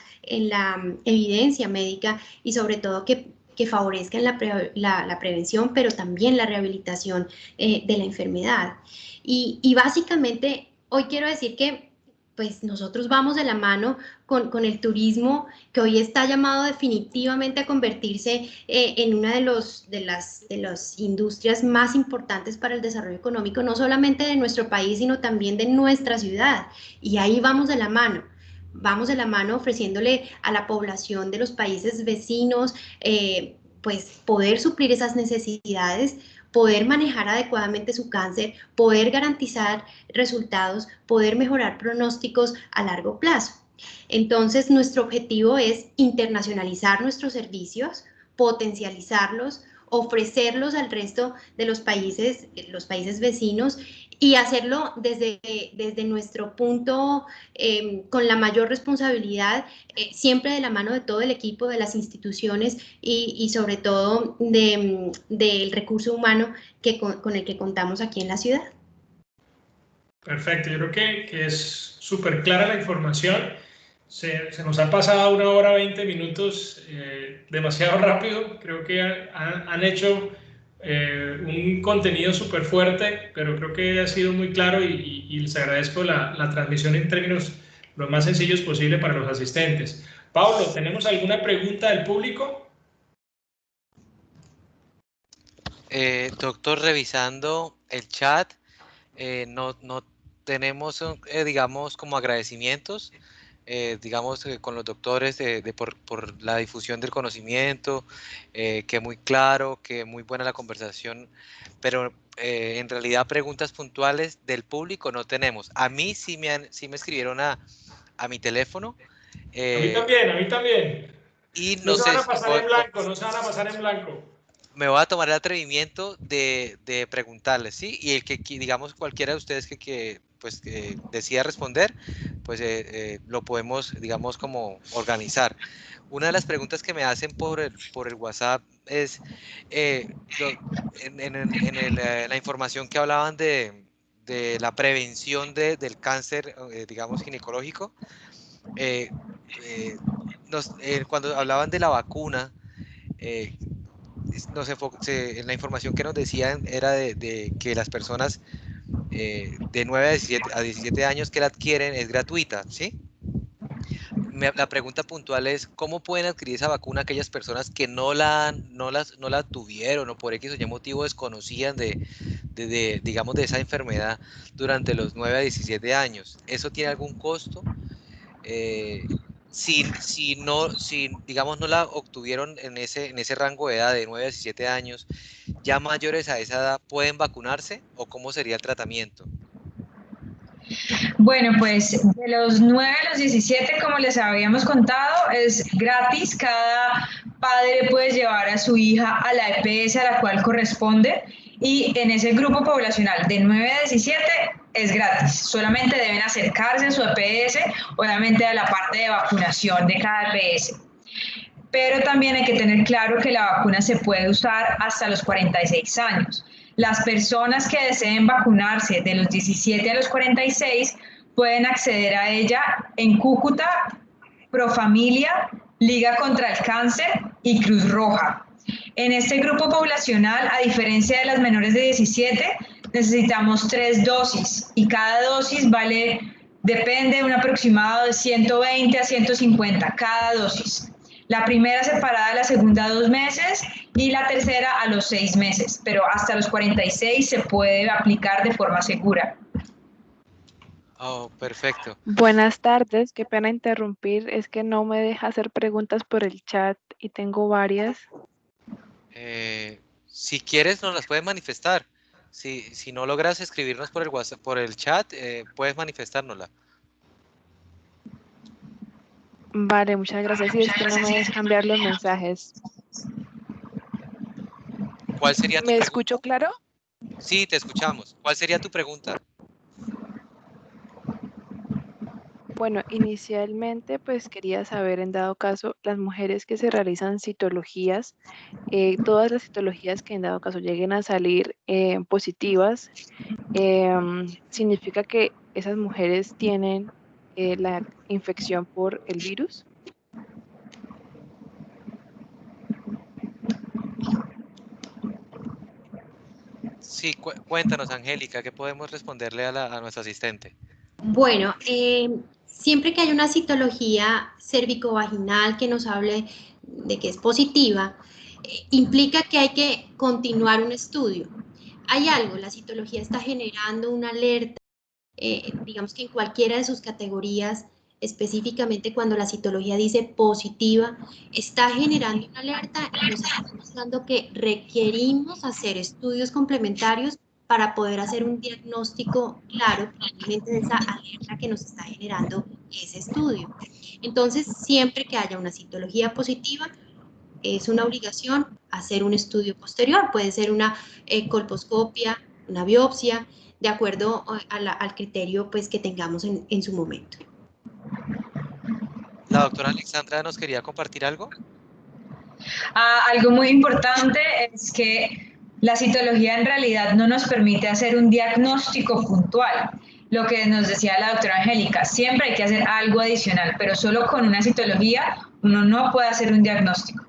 evidencia médica y sobre todo que favorezcan la prevención, pero también la rehabilitación de la enfermedad. Y básicamente hoy quiero decir que pues nosotros vamos de la mano con el turismo que hoy está llamado definitivamente a convertirse en una de las industrias más importantes para el desarrollo económico, no solamente de nuestro país, sino también de nuestra ciudad. Y ahí vamos de la mano. Vamos de la mano ofreciéndole a la población de los países vecinos pues poder suplir esas necesidades, poder manejar adecuadamente su cáncer, poder garantizar resultados, poder mejorar pronósticos a largo plazo. Entonces, nuestro objetivo es internacionalizar nuestros servicios, potencializarlos, ofrecerlos al resto de los países vecinos y hacerlo desde nuestro punto con la mayor responsabilidad, siempre de la mano de todo el equipo, de las instituciones y sobre todo del recurso humano con el que contamos aquí en la ciudad. Perfecto, yo creo que es súper clara la información. Se nos ha pasado 1 hora 20 minutos demasiado rápido. Creo que han hecho un contenido súper fuerte, pero creo que ha sido muy claro y les agradezco la transmisión en términos lo más sencillos posible para los asistentes. Pablo, ¿tenemos alguna pregunta del público? Doctor, revisando el chat, no tenemos, digamos, como agradecimientos, digamos, con los doctores por la difusión del conocimiento, que muy claro, que muy buena la conversación, pero en realidad preguntas puntuales del público no tenemos. A mí sí me escribieron a mi teléfono. A mí también, a mí también. Y No no se sé van a si pasar en blanco, no se van a pasar en blanco. me voy a tomar el atrevimiento de preguntarles, ¿sí? Y el que, digamos, cualquiera de ustedes que decida responder, pues lo podemos, digamos, como organizar. Una de las preguntas que me hacen por el WhatsApp es, la información que hablaban de la prevención del cáncer, digamos, ginecológico, cuando hablaban de la vacuna, en la información que nos decían era de que las personas de 9 a 17 años que la adquieren es gratuita, ¿sí? La pregunta puntual es, ¿cómo pueden adquirir esa vacuna aquellas personas que no la tuvieron o por X o Y motivo desconocían digamos, de esa enfermedad durante los 9 a 17 años? ¿Eso tiene algún costo? Si digamos, no la obtuvieron en ese rango de edad de 9 a 17 años, ¿ya mayores a esa edad pueden vacunarse o cómo sería el tratamiento? Bueno, pues de los 9 a los 17, como les habíamos contado, es gratis. Cada padre puede llevar a su hija a la EPS a la cual corresponde y en ese grupo poblacional de 9 a 17 es gratis. Solamente deben acercarse a su EPS, obviamente a la parte de vacunación de cada EPS. Pero también hay que tener claro que la vacuna se puede usar hasta los 46 años. Las personas que deseen vacunarse de los 17 a los 46 pueden acceder a ella en Cúcuta, Profamilia, Liga contra el Cáncer y Cruz Roja. En este grupo poblacional, a diferencia de las menores de 17, necesitamos 3 dosis y cada dosis depende de un aproximado de 120 a 150 cada dosis. La primera separada, la segunda 2 meses y la tercera a los 6 meses, pero hasta los 46 se puede aplicar de forma segura. Oh, perfecto. Buenas tardes, qué pena interrumpir, es que no me deja hacer preguntas por el chat y tengo varias. Si quieres, nos las puedes manifestar. Si no logras escribirnos por el WhatsApp, por el chat, puedes manifestárnosla. Vale, muchas gracias. Sí, es que no me dejan cambiar los mensajes. ¿Cuál sería tu ¿Me pregunta? escucho claro? Sí, te escuchamos. ¿Cuál sería tu pregunta? Bueno, inicialmente pues quería saber, en dado caso, las mujeres que se realizan citologías, todas las citologías que en dado caso lleguen a salir positivas, ¿significa que esas mujeres tienen la infección por el virus? Sí, cuéntanos, Angélica, ¿qué podemos responderle a nuestra asistente? Bueno, siempre que hay una citología cervicovaginal que nos hable de que es positiva, implica que hay que continuar un estudio. Hay algo, la citología está generando una alerta, digamos que en cualquiera de sus categorías, específicamente cuando la citología dice positiva, está generando una alerta y nos está mostrando que requerimos hacer estudios complementarios para poder hacer un diagnóstico claro probablemente de esa alerta que nos está generando ese estudio. Entonces, siempre que haya una citología positiva, es una obligación hacer un estudio posterior, puede ser una colposcopia, una biopsia, de acuerdo al criterio pues, que tengamos en su momento. La doctora Alexandra nos quería compartir algo. Algo muy importante es que la citología en realidad no nos permite hacer un diagnóstico puntual. Lo que nos decía la doctora Angélica, siempre hay que hacer algo adicional, pero solo con una citología uno no puede hacer un diagnóstico.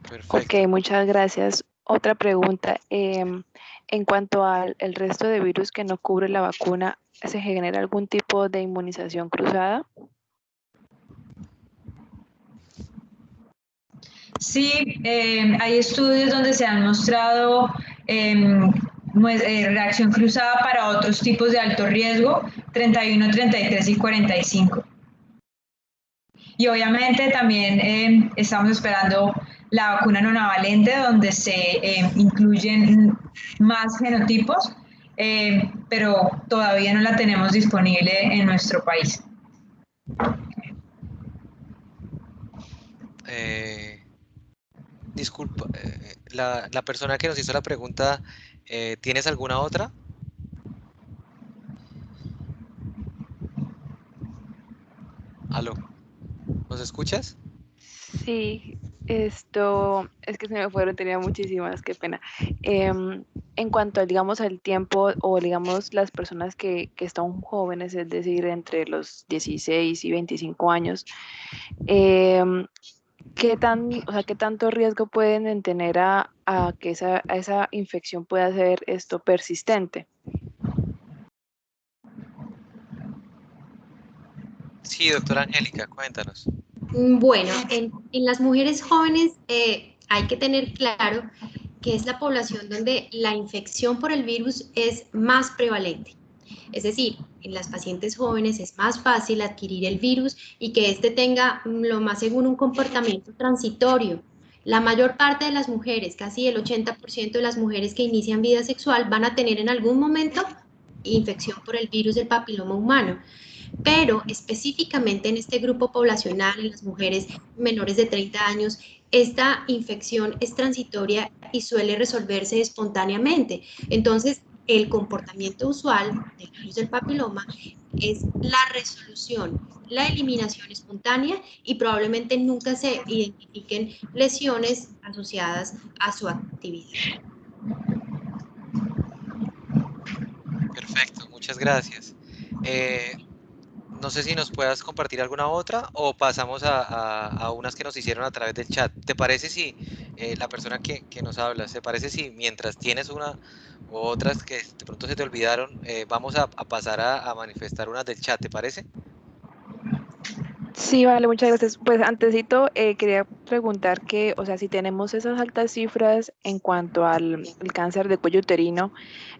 Perfecto. Ok, muchas gracias. Otra pregunta. En cuanto al resto de virus que no cubre la vacuna, ¿se genera algún tipo de inmunización cruzada? Sí, hay estudios donde se han mostrado reacción cruzada para otros tipos de alto riesgo, 31, 33 y 45. Y obviamente también estamos esperando la vacuna nonavalente, donde se incluyen más genotipos, pero todavía no la tenemos disponible en nuestro país. Disculpa, la persona que nos hizo la pregunta, ¿tienes alguna otra? Aló, ¿nos escuchas? Sí, esto es que se me fueron, tenía muchísimas, qué pena. En cuanto, digamos, al tiempo o, digamos, las personas que están jóvenes, es decir, entre los 16 y 25 años, ¿qué tanto riesgo pueden tener a que esa infección pueda ser esto persistente? Sí, doctora Angélica, cuéntanos. Bueno, en las mujeres jóvenes hay que tener claro que es la población donde la infección por el virus es más prevalente. Es decir, en las pacientes jóvenes es más fácil adquirir el virus y que éste tenga lo más seguro un comportamiento transitorio. La mayor parte de las mujeres, casi el 80% de las mujeres que inician vida sexual van a tener en algún momento infección por el virus del papiloma humano. Pero específicamente en este grupo poblacional, en las mujeres menores de 30 años, esta infección es transitoria y suele resolverse espontáneamente. Entonces, el comportamiento usual del virus del papiloma es la resolución, la eliminación espontánea y probablemente nunca se identifiquen lesiones asociadas a su actividad. Perfecto, muchas gracias. No sé si nos puedas compartir alguna otra o pasamos a unas que nos hicieron a través del chat. ¿Te parece si la persona que nos habla, te parece si mientras tienes una u otras que de pronto se te olvidaron, vamos a pasar a manifestar unas del chat, ¿te parece? Sí, vale, muchas gracias. Pues antesito quería preguntar que, o sea, si tenemos esas altas cifras en cuanto al el cáncer de cuello uterino,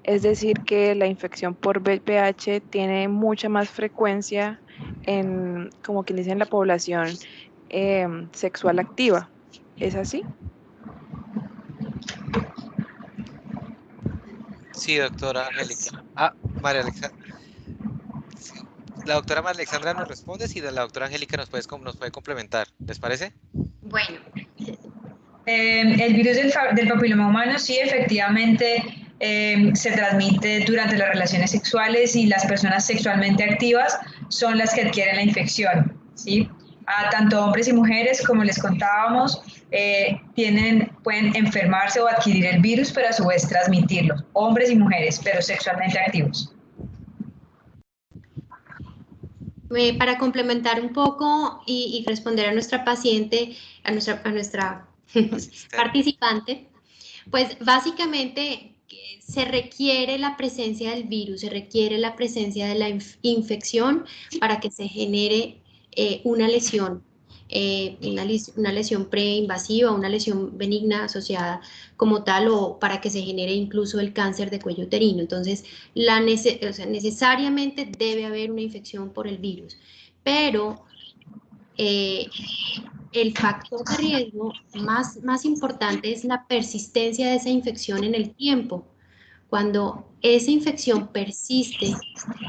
es decir, que la infección por VPH tiene mucha más frecuencia en, como quien dice, en la población sexual activa. ¿Es así? Sí, doctora Angélica. Ah, María Alexandra. La doctora María Alexandra nos responde si la doctora Angélica nos puede complementar. ¿Les parece? Bueno, El virus del papiloma humano sí, efectivamente, se transmite durante las relaciones sexuales y las personas sexualmente activas son las que adquieren la infección, ¿sí? A tanto hombres y mujeres, como les contábamos, pueden enfermarse o adquirir el virus, pero a su vez transmitirlo. Hombres y mujeres, pero sexualmente activos. Para complementar un poco y responder a nuestra paciente, a nuestra Asistente. participante, pues básicamente se requiere la presencia del virus, se requiere la presencia de la infección para que se genere una lesión, una lesión preinvasiva, una lesión benigna asociada como tal o para que se genere incluso el cáncer de cuello uterino. Entonces, o sea, necesariamente debe haber una infección por el virus, pero el factor de riesgo más importante es la persistencia de esa infección en el tiempo. Cuando esa infección persiste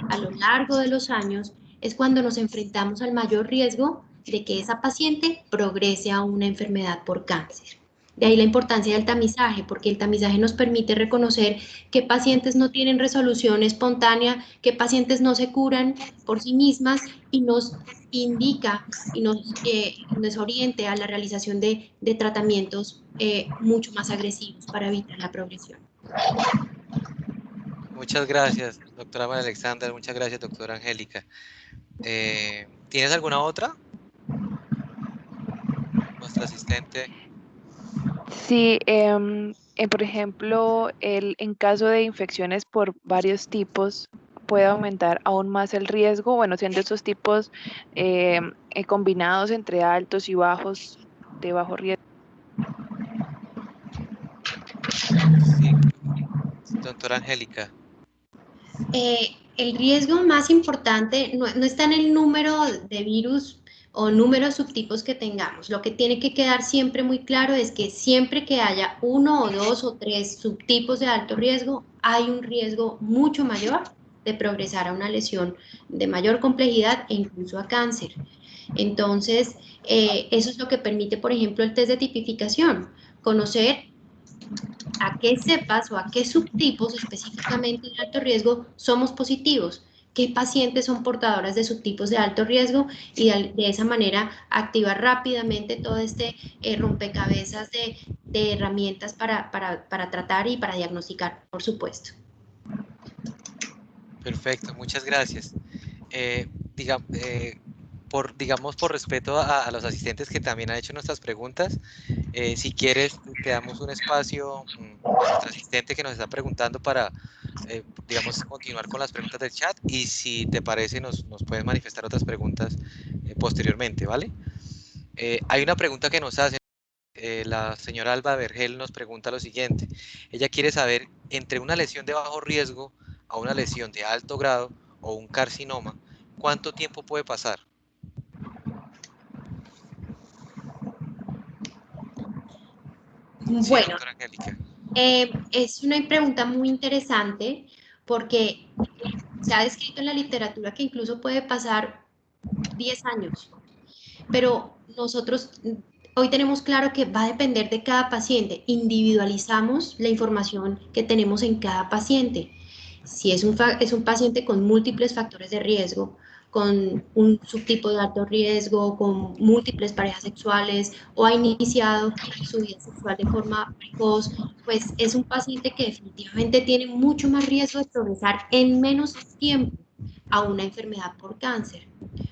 a lo largo de los años, es cuando nos enfrentamos al mayor riesgo de que esa paciente progrese a una enfermedad por cáncer. De ahí la importancia del tamizaje, porque el tamizaje nos permite reconocer qué pacientes no tienen resolución espontánea, qué pacientes no se curan por sí mismas y nos indica y nos oriente a la realización de tratamientos mucho más agresivos para evitar la progresión. Muchas gracias, doctora María Alexandra. Muchas gracias, doctora Angélica. ¿Tienes alguna otra? Nuestra asistente. Sí, por ejemplo, en caso de infecciones por varios tipos, puede aumentar aún más el riesgo, bueno, siendo estos tipos combinados entre altos y bajos, de bajo riesgo. Sí, doctora Angélica. El riesgo más importante no está en el número de virus o número de subtipos que tengamos. Lo que tiene que quedar siempre muy claro es que siempre que haya uno o dos o tres subtipos de alto riesgo, hay un riesgo mucho mayor de progresar a una lesión de mayor complejidad e incluso a cáncer. Entonces, eso es lo que permite, por ejemplo, el test de tipificación, conocer a qué cepas o a qué subtipos específicamente de alto riesgo somos positivos, qué pacientes son portadoras de subtipos de alto riesgo y de esa manera activar rápidamente todo este rompecabezas de herramientas para tratar y para diagnosticar, por supuesto. Perfecto, muchas gracias. digamos, por respeto a los asistentes que también han hecho nuestras preguntas, si quieres, te damos un espacio a nuestro asistente que nos está preguntando para, digamos, continuar con las preguntas del chat, y si te parece, nos puedes manifestar otras preguntas posteriormente, ¿vale? Hay una pregunta que nos hacen. La señora Alba Vergel nos pregunta lo siguiente. Ella quiere saber, entre una lesión de bajo riesgo a una lesión de alto grado o un carcinoma, ¿cuánto tiempo puede pasar? Sí, Bueno, doctora Angélica. es una pregunta muy interesante porque se ha descrito en la literatura que incluso puede pasar 10 años, pero nosotros hoy tenemos claro que va a depender de cada paciente, individualizamos la información que tenemos en cada paciente. Si es un paciente con múltiples factores de riesgo, con un subtipo de alto riesgo, con múltiples parejas sexuales o ha iniciado su vida sexual de forma precoz, pues es un paciente que definitivamente tiene mucho más riesgo de progresar en menos tiempo a una enfermedad por cáncer.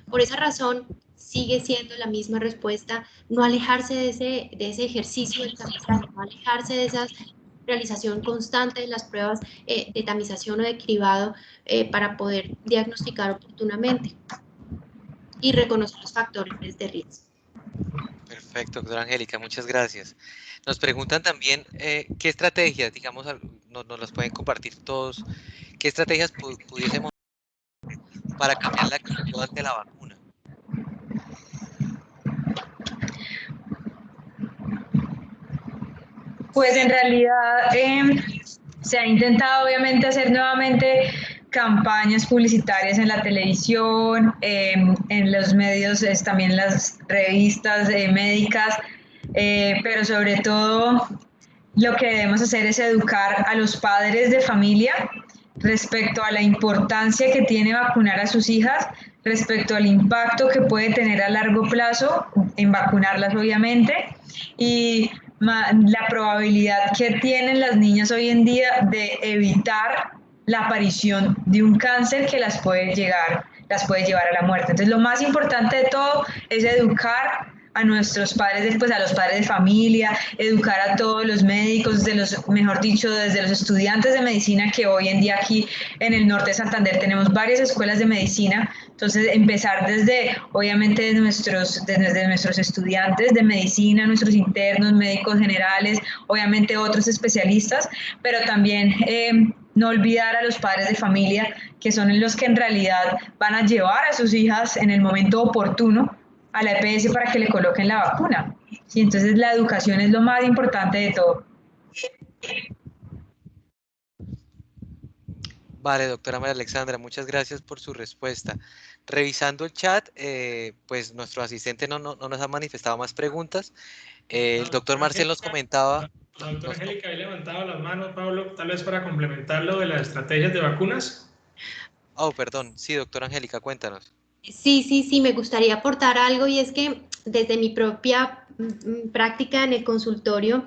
Por esa razón, sigue siendo la misma respuesta, no alejarse de ese ejercicio del tamizaje, no alejarse de esa realización constante de las pruebas de tamización o de cribado para poder diagnosticar oportunamente y reconocer los factores de riesgo. Perfecto, doctora Angélica, muchas gracias. Nos preguntan también qué estrategias, digamos, nos las pueden compartir todos, qué estrategias pudiésemos para cambiar la actitud ante la vacuna. Pues en realidad se ha intentado obviamente hacer nuevamente campañas publicitarias en la televisión, en los medios, también las revistas médicas, pero sobre todo lo que debemos hacer es educar a los padres de familia respecto a la importancia que tiene vacunar a sus hijas, respecto al impacto que puede tener a largo plazo en vacunarlas obviamente, y la probabilidad que tienen las niñas hoy en día de evitar la aparición de un cáncer que las puede llevar a la muerte. Entonces, lo más importante de todo es educar a nuestros padres, pues a los padres de familia, educar a todos los médicos, mejor dicho, desde los estudiantes de medicina, que hoy en día aquí en el norte de Santander tenemos varias escuelas de medicina. Entonces, empezar desde, obviamente, desde nuestros estudiantes de medicina, nuestros internos, médicos generales, obviamente otros especialistas, pero también no olvidar a los padres de familia, que son los que en realidad van a llevar a sus hijas en el momento oportuno a la EPS para que le coloquen la vacuna. ¿Sí? Entonces la educación es lo más importante de todo. Vale, doctora María Alexandra, muchas gracias por su respuesta. Revisando el chat, pues nuestro asistente no nos ha manifestado más preguntas. El doctor Marcel nos comentaba... La doctora Angélica había levantado las manos, Pablo, tal vez para complementar lo de las estrategias de vacunas. Oh, perdón. Sí, doctora Angélica, cuéntanos. Sí, me gustaría aportar algo y es que desde mi propia práctica en el consultorio,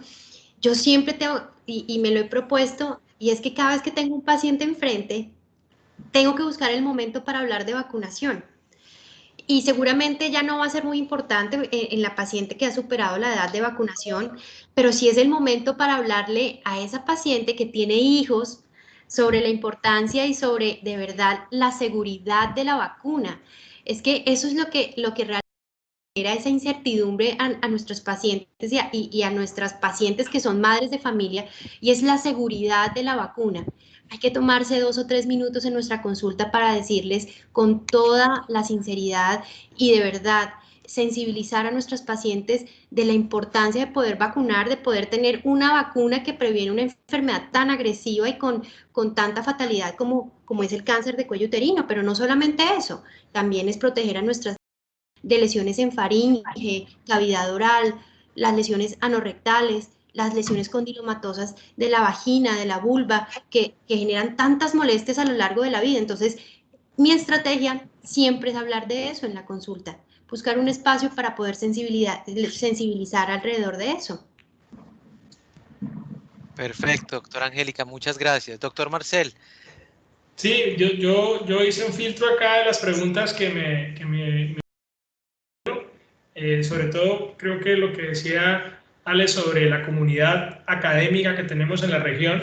yo siempre tengo, y me lo he propuesto, y es que cada vez que tengo un paciente enfrente, tengo que buscar el momento para hablar de vacunación. Y seguramente ya no va a ser muy importante en la paciente que ha superado la edad de vacunación, pero sí es el momento para hablarle a esa paciente que tiene hijos sobre la importancia y sobre, de verdad, la seguridad de la vacuna. Es que eso es lo que realmente genera esa incertidumbre a nuestros pacientes y a nuestras pacientes que son madres de familia, y es la seguridad de la vacuna. Hay que tomarse 2 o 3 minutos en nuestra consulta para decirles con toda la sinceridad y de verdad sensibilizar a nuestros pacientes de la importancia de poder vacunar, de poder tener una vacuna que previene una enfermedad tan agresiva y con tanta fatalidad como es el cáncer de cuello uterino. Pero no solamente eso, también es proteger a nuestras de lesiones en faringe, cavidad oral, las lesiones anorrectales, las lesiones condilomatosas de la vagina, de la vulva, que generan tantas molestias a lo largo de la vida. Entonces, mi estrategia siempre es hablar de eso en la consulta, buscar un espacio para poder sensibilizar alrededor de eso. Perfecto, doctora Angélica, muchas gracias. Doctor Marcel. Sí, yo hice un filtro acá de las preguntas que me Sobre todo creo que lo que decía Ale sobre la comunidad académica que tenemos en la región.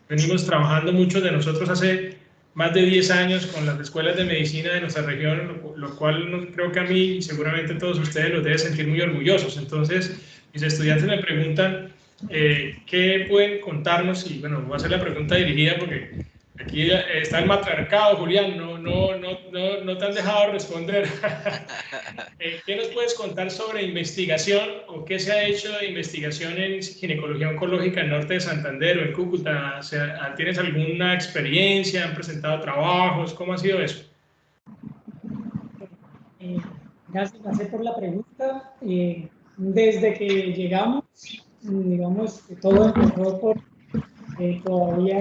Venimos trabajando muchos de nosotros hace más de 10 años con las escuelas de medicina de nuestra región, lo cual creo que a mí y seguramente a todos ustedes los debe sentir muy orgullosos. Entonces, mis estudiantes me preguntan qué pueden contarnos, y bueno, voy a hacer la pregunta dirigida porque aquí está el matriarcado, Julián, no te han dejado responder. ¿Qué nos puedes contar sobre investigación o qué se ha hecho de investigación en ginecología oncológica en Norte de Santander o en Cúcuta? ¿Tienes alguna experiencia? ¿Han presentado trabajos? ¿Cómo ha sido eso? Gracias por la pregunta. Desde que llegamos, digamos que todo empezó por todavía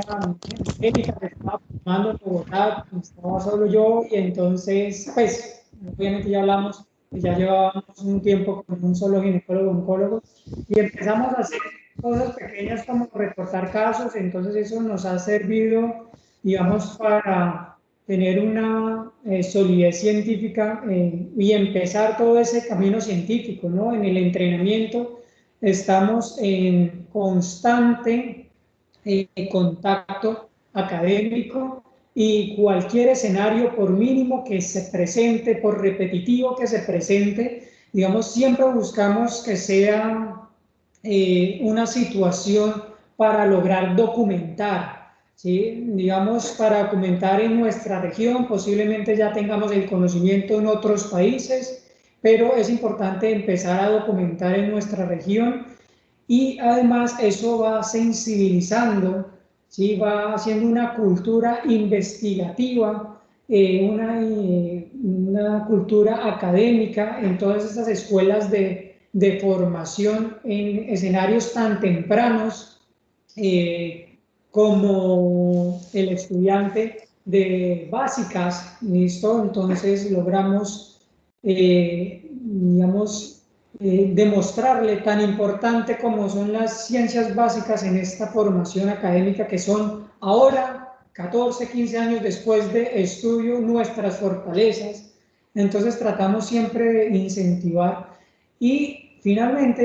Erika que estaba formando en Bogotá, estaba solo yo, y entonces, pues, obviamente ya hablamos, ya llevábamos un tiempo con un solo ginecólogo, oncólogo, y empezamos a hacer cosas pequeñas como reportar casos. Entonces eso nos ha servido, digamos, para tener una solidez científica y empezar todo ese camino científico, ¿no? En el entrenamiento estamos en constante contacto académico, y cualquier escenario, por mínimo que se presente, por repetitivo que se presente, digamos, siempre buscamos que sea una situación para lograr documentar, ¿sí? Digamos, para documentar en nuestra región. Posiblemente ya tengamos el conocimiento en otros países, pero es importante empezar a documentar en nuestra región. Y además eso va sensibilizando, ¿sí? Va haciendo una cultura investigativa, una cultura académica en todas estas escuelas de formación en escenarios tan tempranos como el estudiante de básicas, ¿listo? Entonces logramos, digamos, demostrarle tan importante como son las ciencias básicas en esta formación académica, que son ahora, 14, 15 años después de estudio, nuestras fortalezas. Entonces tratamos siempre de incentivar, y finalmente,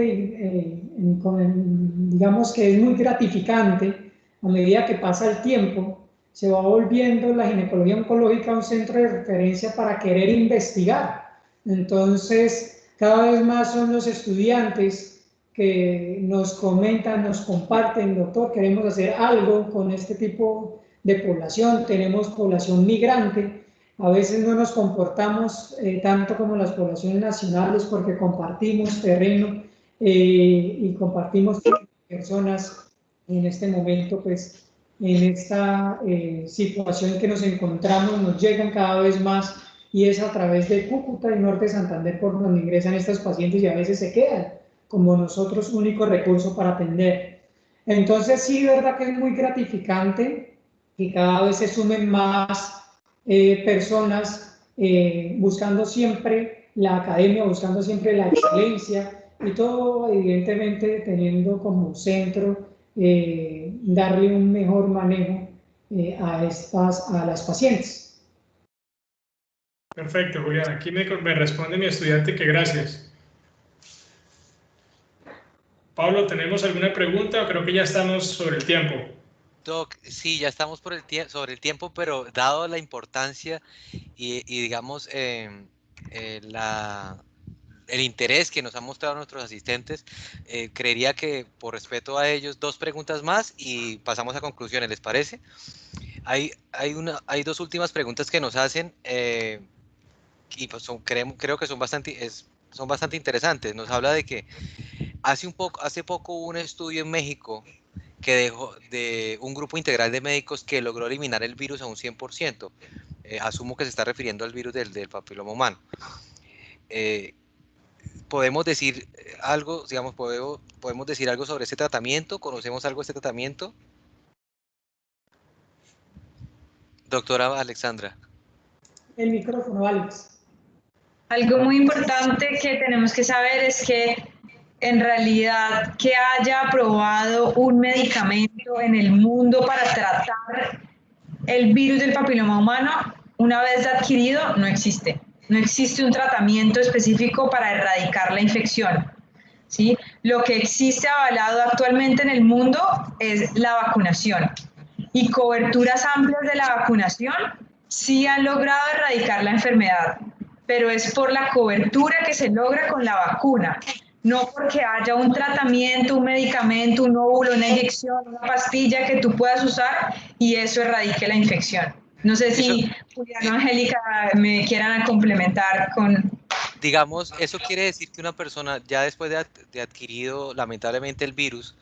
digamos que es muy gratificante a medida que pasa el tiempo, se va volviendo la ginecología oncológica un centro de referencia para querer investigar. Entonces, cada vez más son los estudiantes que nos comentan, nos comparten: doctor, queremos hacer algo con este tipo de población, tenemos población migrante, a veces no nos comportamos tanto como las poblaciones nacionales porque compartimos terreno y compartimos personas. En este momento, pues, en esta situación que nos encontramos, nos llegan cada vez más, y es a través de Cúcuta y Norte de Santander por donde ingresan estos pacientes, y a veces se quedan como nosotros único recurso para atender. Entonces sí, verdad que es muy gratificante que cada vez se sumen más personas buscando siempre la academia, buscando siempre la excelencia, y todo evidentemente teniendo como centro darle un mejor manejo a las pacientes. Perfecto, Julián. Aquí me responde mi estudiante que gracias. Pablo, ¿tenemos alguna pregunta o creo que ya estamos sobre el tiempo? Doc, sí, ya estamos sobre el tiempo, pero dado la importancia y digamos, el interés que nos han mostrado nuestros asistentes, creería que por respeto a ellos, 2 preguntas más y pasamos a conclusiones, ¿les parece? Hay 2 últimas preguntas que nos hacen y pues creo que son bastante interesantes. Nos habla de que hace poco hubo un estudio en México que dejó de un grupo integral de médicos que logró eliminar el virus a un 100%. Asumo que se está refiriendo al virus del papiloma humano. ¿Podemos decir algo, digamos, podemos decir algo sobre este tratamiento? ¿Conocemos algo de este tratamiento? Doctora Alexandra. El micrófono, Alex. Algo muy importante que tenemos que saber es que en realidad que haya aprobado un medicamento en el mundo para tratar el virus del papiloma humano, una vez adquirido, no existe. no existe un tratamiento específico para erradicar la infección, ¿sí? Lo que existe avalado actualmente en el mundo es la vacunación, y coberturas amplias de la vacunación sí han logrado erradicar la enfermedad, pero es por la cobertura que se logra con la vacuna, no porque haya un tratamiento, un medicamento, un óvulo, una inyección, una pastilla que tú puedas usar y eso erradique la infección. No sé si Julián o Angélica me quieran complementar con... Digamos, eso quiere decir que una persona ya después de adquirido lamentablemente el virus,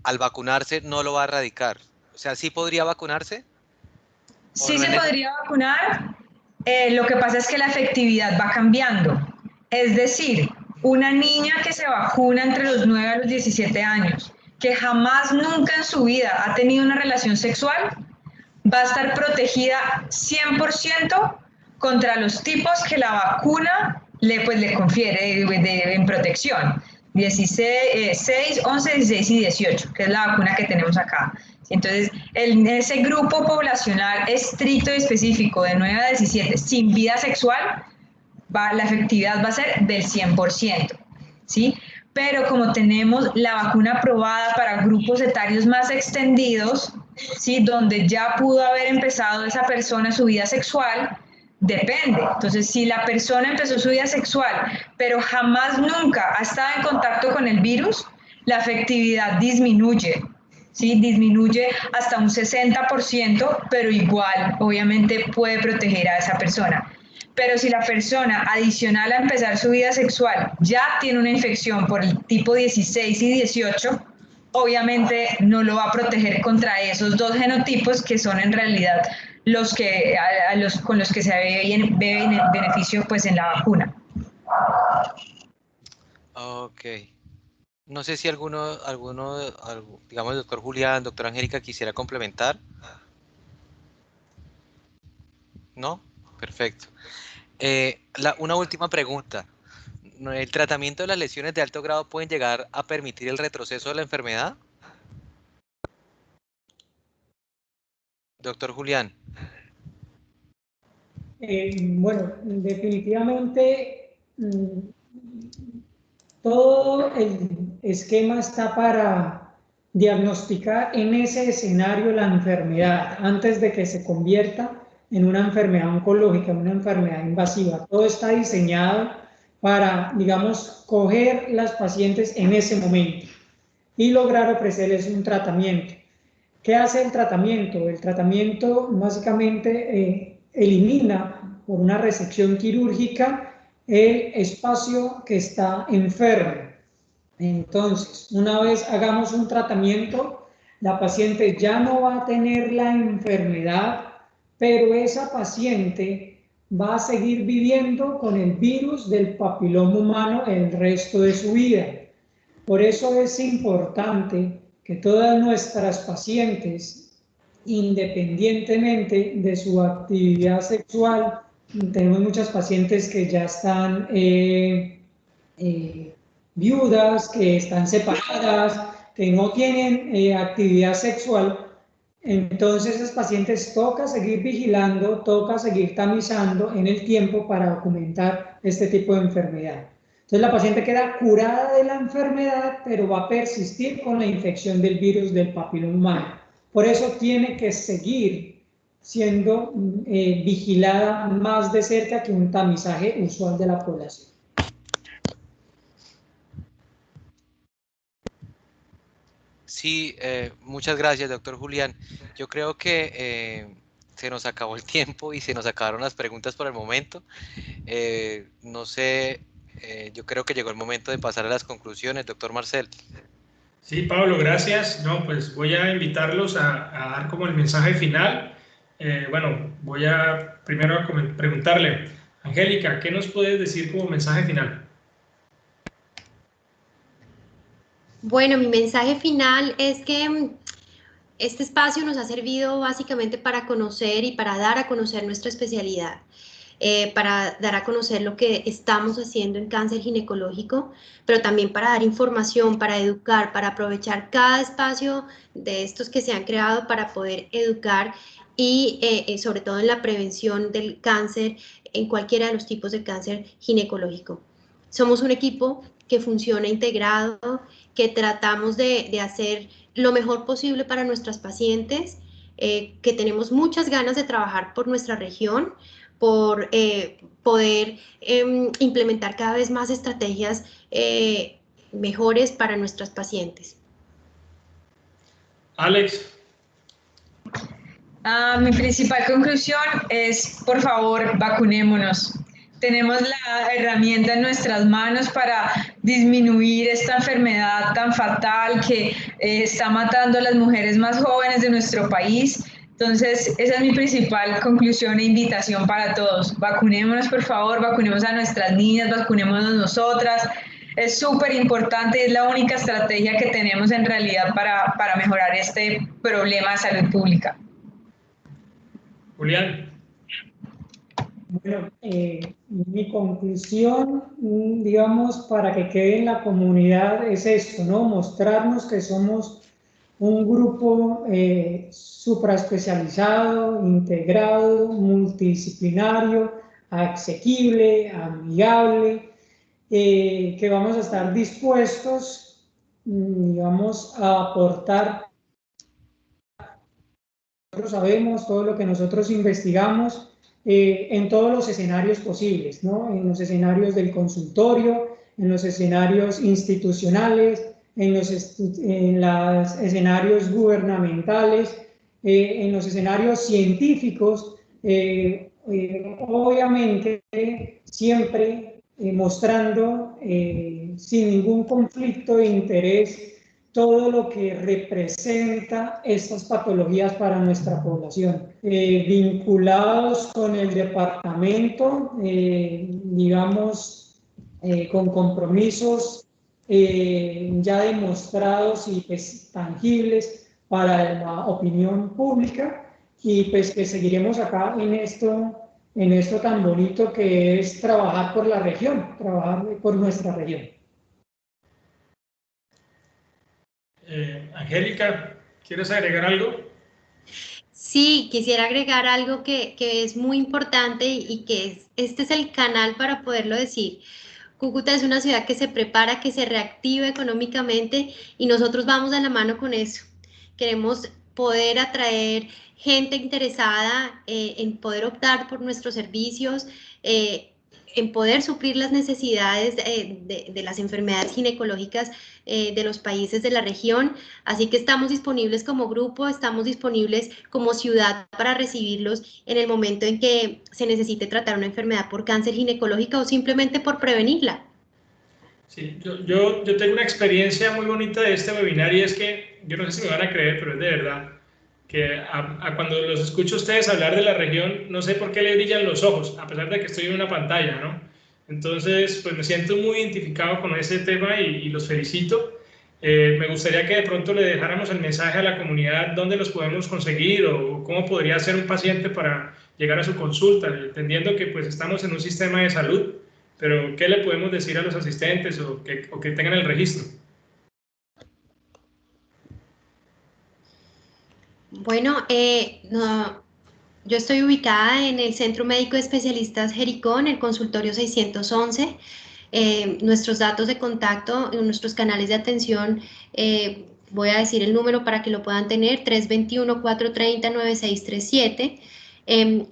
al vacunarse no lo va a erradicar. O sea, ¿sí podría vacunarse? Sí se podría vacunar, lo que pasa es que la efectividad va cambiando. Es decir, una niña que se vacuna entre los 9 a los 17 años, que jamás nunca en su vida ha tenido una relación sexual, va a estar protegida 100% contra los tipos que la vacuna le confiere en protección. 6, 11, 16 y 18, que es la vacuna que tenemos acá. Entonces, en ese grupo poblacional estricto y específico de 9 a 17 sin vida sexual, la efectividad va a ser del 100%, ¿sí? Pero como tenemos la vacuna aprobada para grupos etarios más extendidos, ¿sí? Donde ya pudo haber empezado esa persona su vida sexual, depende. Entonces, si la persona empezó su vida sexual, pero jamás nunca ha estado en contacto con el virus, la efectividad disminuye, ¿sí? Disminuye hasta un 60%, pero igual, obviamente, puede proteger a esa persona. Pero si la persona, adicional a empezar su vida sexual, ya tiene una infección por el tipo 16 y 18, obviamente no lo va a proteger contra esos dos genotipos que son en realidad los que, con los que se ve beneficio pues, en la vacuna. Ok. No sé si alguno, digamos, doctor Julián, doctora Angélica, quisiera complementar. ¿No? Perfecto. Una última pregunta. ¿El tratamiento de las lesiones de alto grado pueden llegar a permitir el retroceso de la enfermedad? Doctor Julián. Bueno, definitivamente todo el esquema está para diagnosticar en ese escenario la enfermedad antes de que se convierta en una enfermedad oncológica, una enfermedad invasiva. Todo está diseñado para, digamos, coger las pacientes en ese momento y lograr ofrecerles un tratamiento. ¿Qué hace el tratamiento? El tratamiento básicamente elimina por una resección quirúrgica el espacio que está enfermo. Entonces, una vez hagamos un tratamiento, la paciente ya no va a tener la enfermedad, pero esa paciente va a seguir viviendo con el virus del papiloma humano el resto de su vida. Por eso es importante que todas nuestras pacientes, independientemente de su actividad sexual, tenemos muchas pacientes que ya están viudas, que están separadas, que no tienen actividad sexual. Entonces, esas pacientes toca seguir vigilando, toca seguir tamizando en el tiempo para documentar este tipo de enfermedad. Entonces, la paciente queda curada de la enfermedad, pero va a persistir con la infección del virus del papiloma humano. Por eso tiene que seguir siendo vigilada más de cerca que un tamizaje usual de la población. Sí, muchas gracias, doctor Julián. Yo creo que se nos acabó el tiempo y se nos acabaron las preguntas por el momento. No sé, yo creo que llegó el momento de pasar a las conclusiones, doctor Marcel. Sí, Pablo, gracias. No, pues voy a invitarlos a dar como el mensaje final. Bueno, voy a primero preguntarle, Angélica, ¿qué nos puedes decir como mensaje final? Bueno, mi mensaje final es que este espacio nos ha servido básicamente para conocer y para dar a conocer nuestra especialidad, para dar a conocer lo que estamos haciendo en cáncer ginecológico, pero también para dar información, para educar, para aprovechar cada espacio de estos que se han creado para poder educar y sobre todo en la prevención del cáncer en cualquiera de los tipos de cáncer ginecológico. Somos un equipo que funciona integrado, que tratamos de hacer lo mejor posible para nuestras pacientes, que tenemos muchas ganas de trabajar por nuestra región, por poder implementar cada vez más estrategias mejores para nuestras pacientes. Alex. Mi principal conclusión es, por favor, vacunémonos. Tenemos la herramienta en nuestras manos para disminuir esta enfermedad tan fatal que está matando a las mujeres más jóvenes de nuestro país. Entonces, esa es mi principal conclusión e invitación para todos. Vacunémonos, por favor, vacunemos a nuestras niñas, vacunémonos nosotras. Es súper importante y es la única estrategia que tenemos en realidad para mejorar este problema de salud pública. Julián. Bueno, mi conclusión, digamos, para que quede en la comunidad es esto, ¿no? Mostrarnos que somos un grupo supraespecializado, integrado, multidisciplinario, asequible, amigable, que vamos a estar dispuestos, digamos, a aportar. Nosotros sabemos todo lo que nosotros investigamos en todos los escenarios posibles, ¿no? En los escenarios del consultorio, en los escenarios institucionales, en los escenarios gubernamentales, en los escenarios científicos, obviamente siempre mostrando sin ningún conflicto de interés todo lo que representa estas patologías para nuestra población, vinculados con el departamento, digamos, con compromisos ya demostrados y pues tangibles para la opinión pública, y pues que seguiremos acá en esto tan bonito que es trabajar por la región, trabajar por nuestra región. Angélica, ¿quieres agregar algo? Sí, quisiera agregar algo que es muy importante y que este es el canal para poderlo decir. Cúcuta es una ciudad que se prepara, que se reactiva económicamente y nosotros vamos de la mano con eso. Queremos poder atraer gente interesada en poder optar por nuestros servicios, en poder suplir las necesidades de las enfermedades ginecológicas de los países de la región. Así que estamos disponibles como grupo, estamos disponibles como ciudad para recibirlos en el momento en que se necesite tratar una enfermedad por cáncer ginecológica o simplemente por prevenirla. Sí, yo tengo una experiencia muy bonita de este webinar, y es que, yo no sé si me van a creer, pero es de verdad, que cuando los escucho a ustedes hablar de la región, no sé por qué le brillan los ojos, a pesar de que estoy en una pantalla, ¿no? Entonces, pues me siento muy identificado con ese tema y los felicito. Me gustaría que de pronto le dejáramos el mensaje a la comunidad dónde los podemos conseguir o cómo podría ser un paciente para llegar a su consulta, entendiendo que pues estamos en un sistema de salud, pero ¿qué le podemos decir a los asistentes o que tengan el registro? Bueno, yo estoy ubicada en el Centro Médico de Especialistas Jericó, el consultorio 611. Nuestros datos de contacto, nuestros canales de atención, voy a decir el número para que lo puedan tener, 321-430-9637.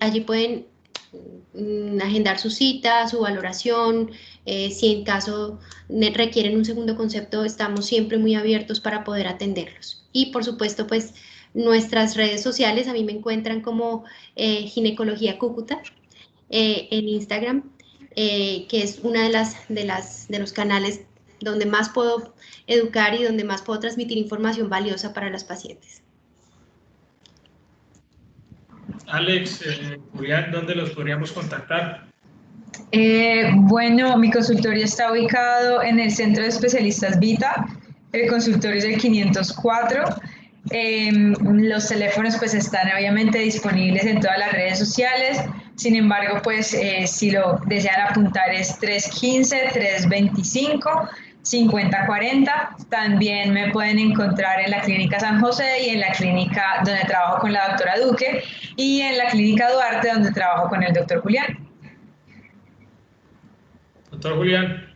Allí pueden agendar su cita, su valoración. Si en caso requieren un segundo concepto, estamos siempre muy abiertos para poder atenderlos. Y por supuesto, pues nuestras redes sociales, a mí me encuentran como Ginecología Cúcuta en Instagram, que es una de los canales donde más puedo educar y donde más puedo transmitir información valiosa para las pacientes. Alex, Julián, ¿dónde los podríamos contactar? Bueno, mi consultorio está ubicado en el Centro de Especialistas Vita. El consultorio es el 504. Los teléfonos pues están obviamente disponibles en todas las redes sociales. Sin embargo, pues si lo desean apuntar es 315-325-5040. También me pueden encontrar en la Clínica San José y en la clínica donde trabajo con la doctora Duque y en la Clínica Duarte donde trabajo con el doctor Julián. Doctor Julián.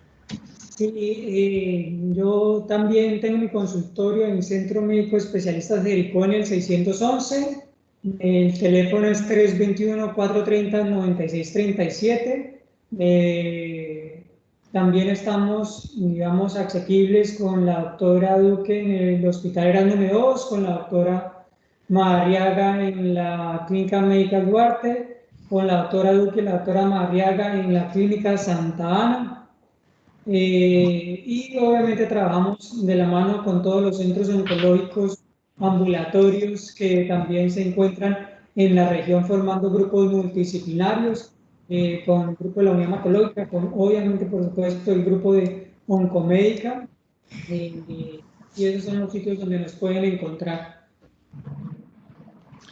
Sí, yo también tengo mi consultorio en Centro Médico Especialistas de Jericó en el 611. El teléfono es 321-430-9637. También estamos, digamos, asequibles con la doctora Duque en el Hospital Erasmo 2, con la doctora Madariaga en la Clínica Médica Duarte, con la doctora Duque y la doctora Madariaga en la Clínica Santa Ana. Y obviamente trabajamos de la mano con todos los centros oncológicos ambulatorios que también se encuentran en la región formando grupos multidisciplinarios, con el grupo de la Unión Hematológica, con obviamente por supuesto el grupo de Oncomédica, y esos son los sitios donde nos pueden encontrar.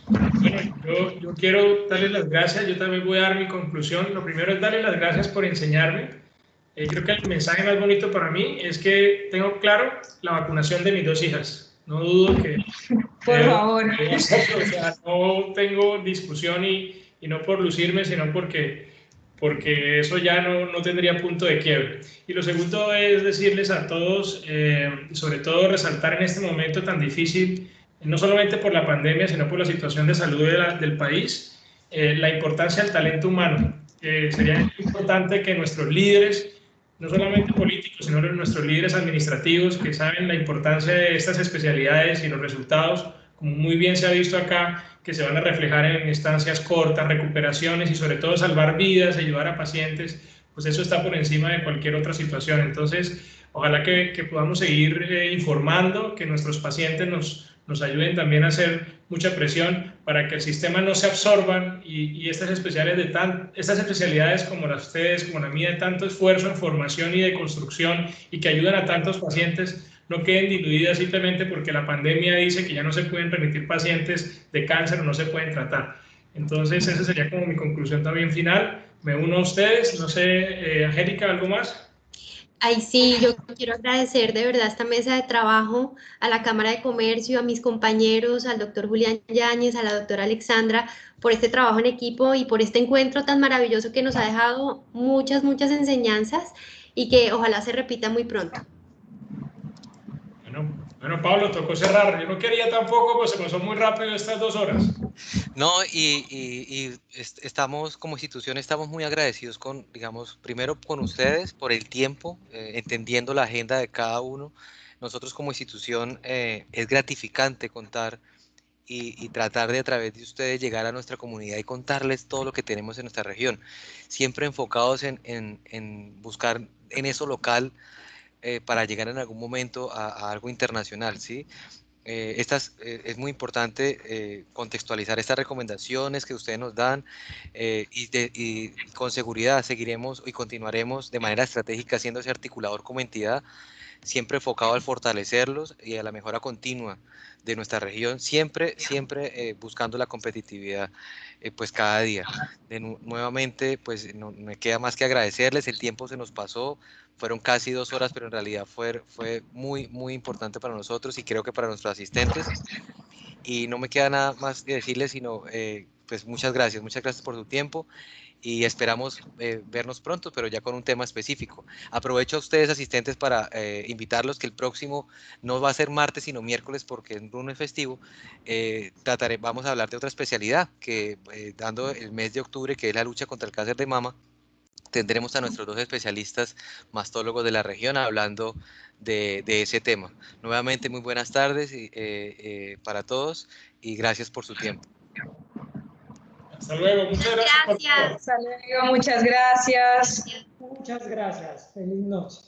Bueno, yo quiero darles las gracias, yo también voy a dar mi conclusión. Lo primero es darles las gracias por enseñarme. Creo que el mensaje más bonito para mí es que tengo claro la vacunación de mis 2 hijas. No dudo que... Por favor. O sea, no tengo discusión y no por lucirme, sino porque eso ya no tendría punto de quiebre. Y lo segundo es decirles a todos, sobre todo resaltar en este momento tan difícil, no solamente por la pandemia, sino por la situación de salud del país, la importancia del talento humano. Sería importante que nuestros líderes, no solamente políticos, sino nuestros líderes administrativos, que saben la importancia de estas especialidades y los resultados, como muy bien se ha visto acá, que se van a reflejar en estancias cortas, recuperaciones y sobre todo salvar vidas, ayudar a pacientes, pues eso está por encima de cualquier otra situación. Entonces, ojalá que podamos seguir informando, que nuestros pacientes nos ayuden también a hacer mucha presión para que el sistema no se absorban y estas especialidades como las de ustedes, como la mía, de tanto esfuerzo en formación y de construcción y que ayudan a tantos pacientes, no queden diluidas simplemente porque la pandemia dice que ya no se pueden remitir pacientes de cáncer o no se pueden tratar. Entonces, esa sería como mi conclusión también final. Me uno a ustedes. No sé, Angélica, ¿algo más? Ay, sí, yo quiero agradecer de verdad esta mesa de trabajo, a la Cámara de Comercio, a mis compañeros, al doctor Julián Yáñez, a la doctora Alexandra, por este trabajo en equipo y por este encuentro tan maravilloso que nos ha dejado muchas, muchas enseñanzas y que ojalá se repita muy pronto. Bueno, Pablo, tocó cerrar. Yo no quería tampoco, pues se pasó muy rápido estas 2 horas. No, y estamos como institución, estamos muy agradecidos con, digamos, primero con ustedes por el tiempo, entendiendo la agenda de cada uno. Nosotros como institución es gratificante contar y tratar de a través de ustedes llegar a nuestra comunidad y contarles todo lo que tenemos en nuestra región, siempre enfocados en buscar en eso local para llegar en algún momento a algo internacional, ¿sí? Es muy importante contextualizar estas recomendaciones que ustedes nos dan y con seguridad seguiremos y continuaremos de manera estratégica siendo ese articulador como entidad, siempre enfocado al fortalecerlos y a la mejora continua de nuestra región, siempre buscando la competitividad pues cada día. Nuevamente, pues no me queda más que agradecerles, el tiempo se nos pasó, fueron casi 2 horas, pero en realidad fue muy, muy importante para nosotros y creo que para nuestros asistentes. Y no me queda nada más que decirles, sino pues muchas gracias por su tiempo y esperamos vernos pronto, pero ya con un tema específico. Aprovecho a ustedes, asistentes, para invitarlos que el próximo no va a ser martes, sino miércoles, porque es lunes festivo. Vamos a hablar de otra especialidad, que dando el mes de octubre, que es la lucha contra el cáncer de mama, tendremos a nuestros 2 especialistas mastólogos de la región hablando de ese tema. Nuevamente, muy buenas tardes para todos y gracias por su tiempo. Hasta luego, muchas gracias. Gracias. Hasta luego, muchas gracias. Muchas gracias. Feliz noche.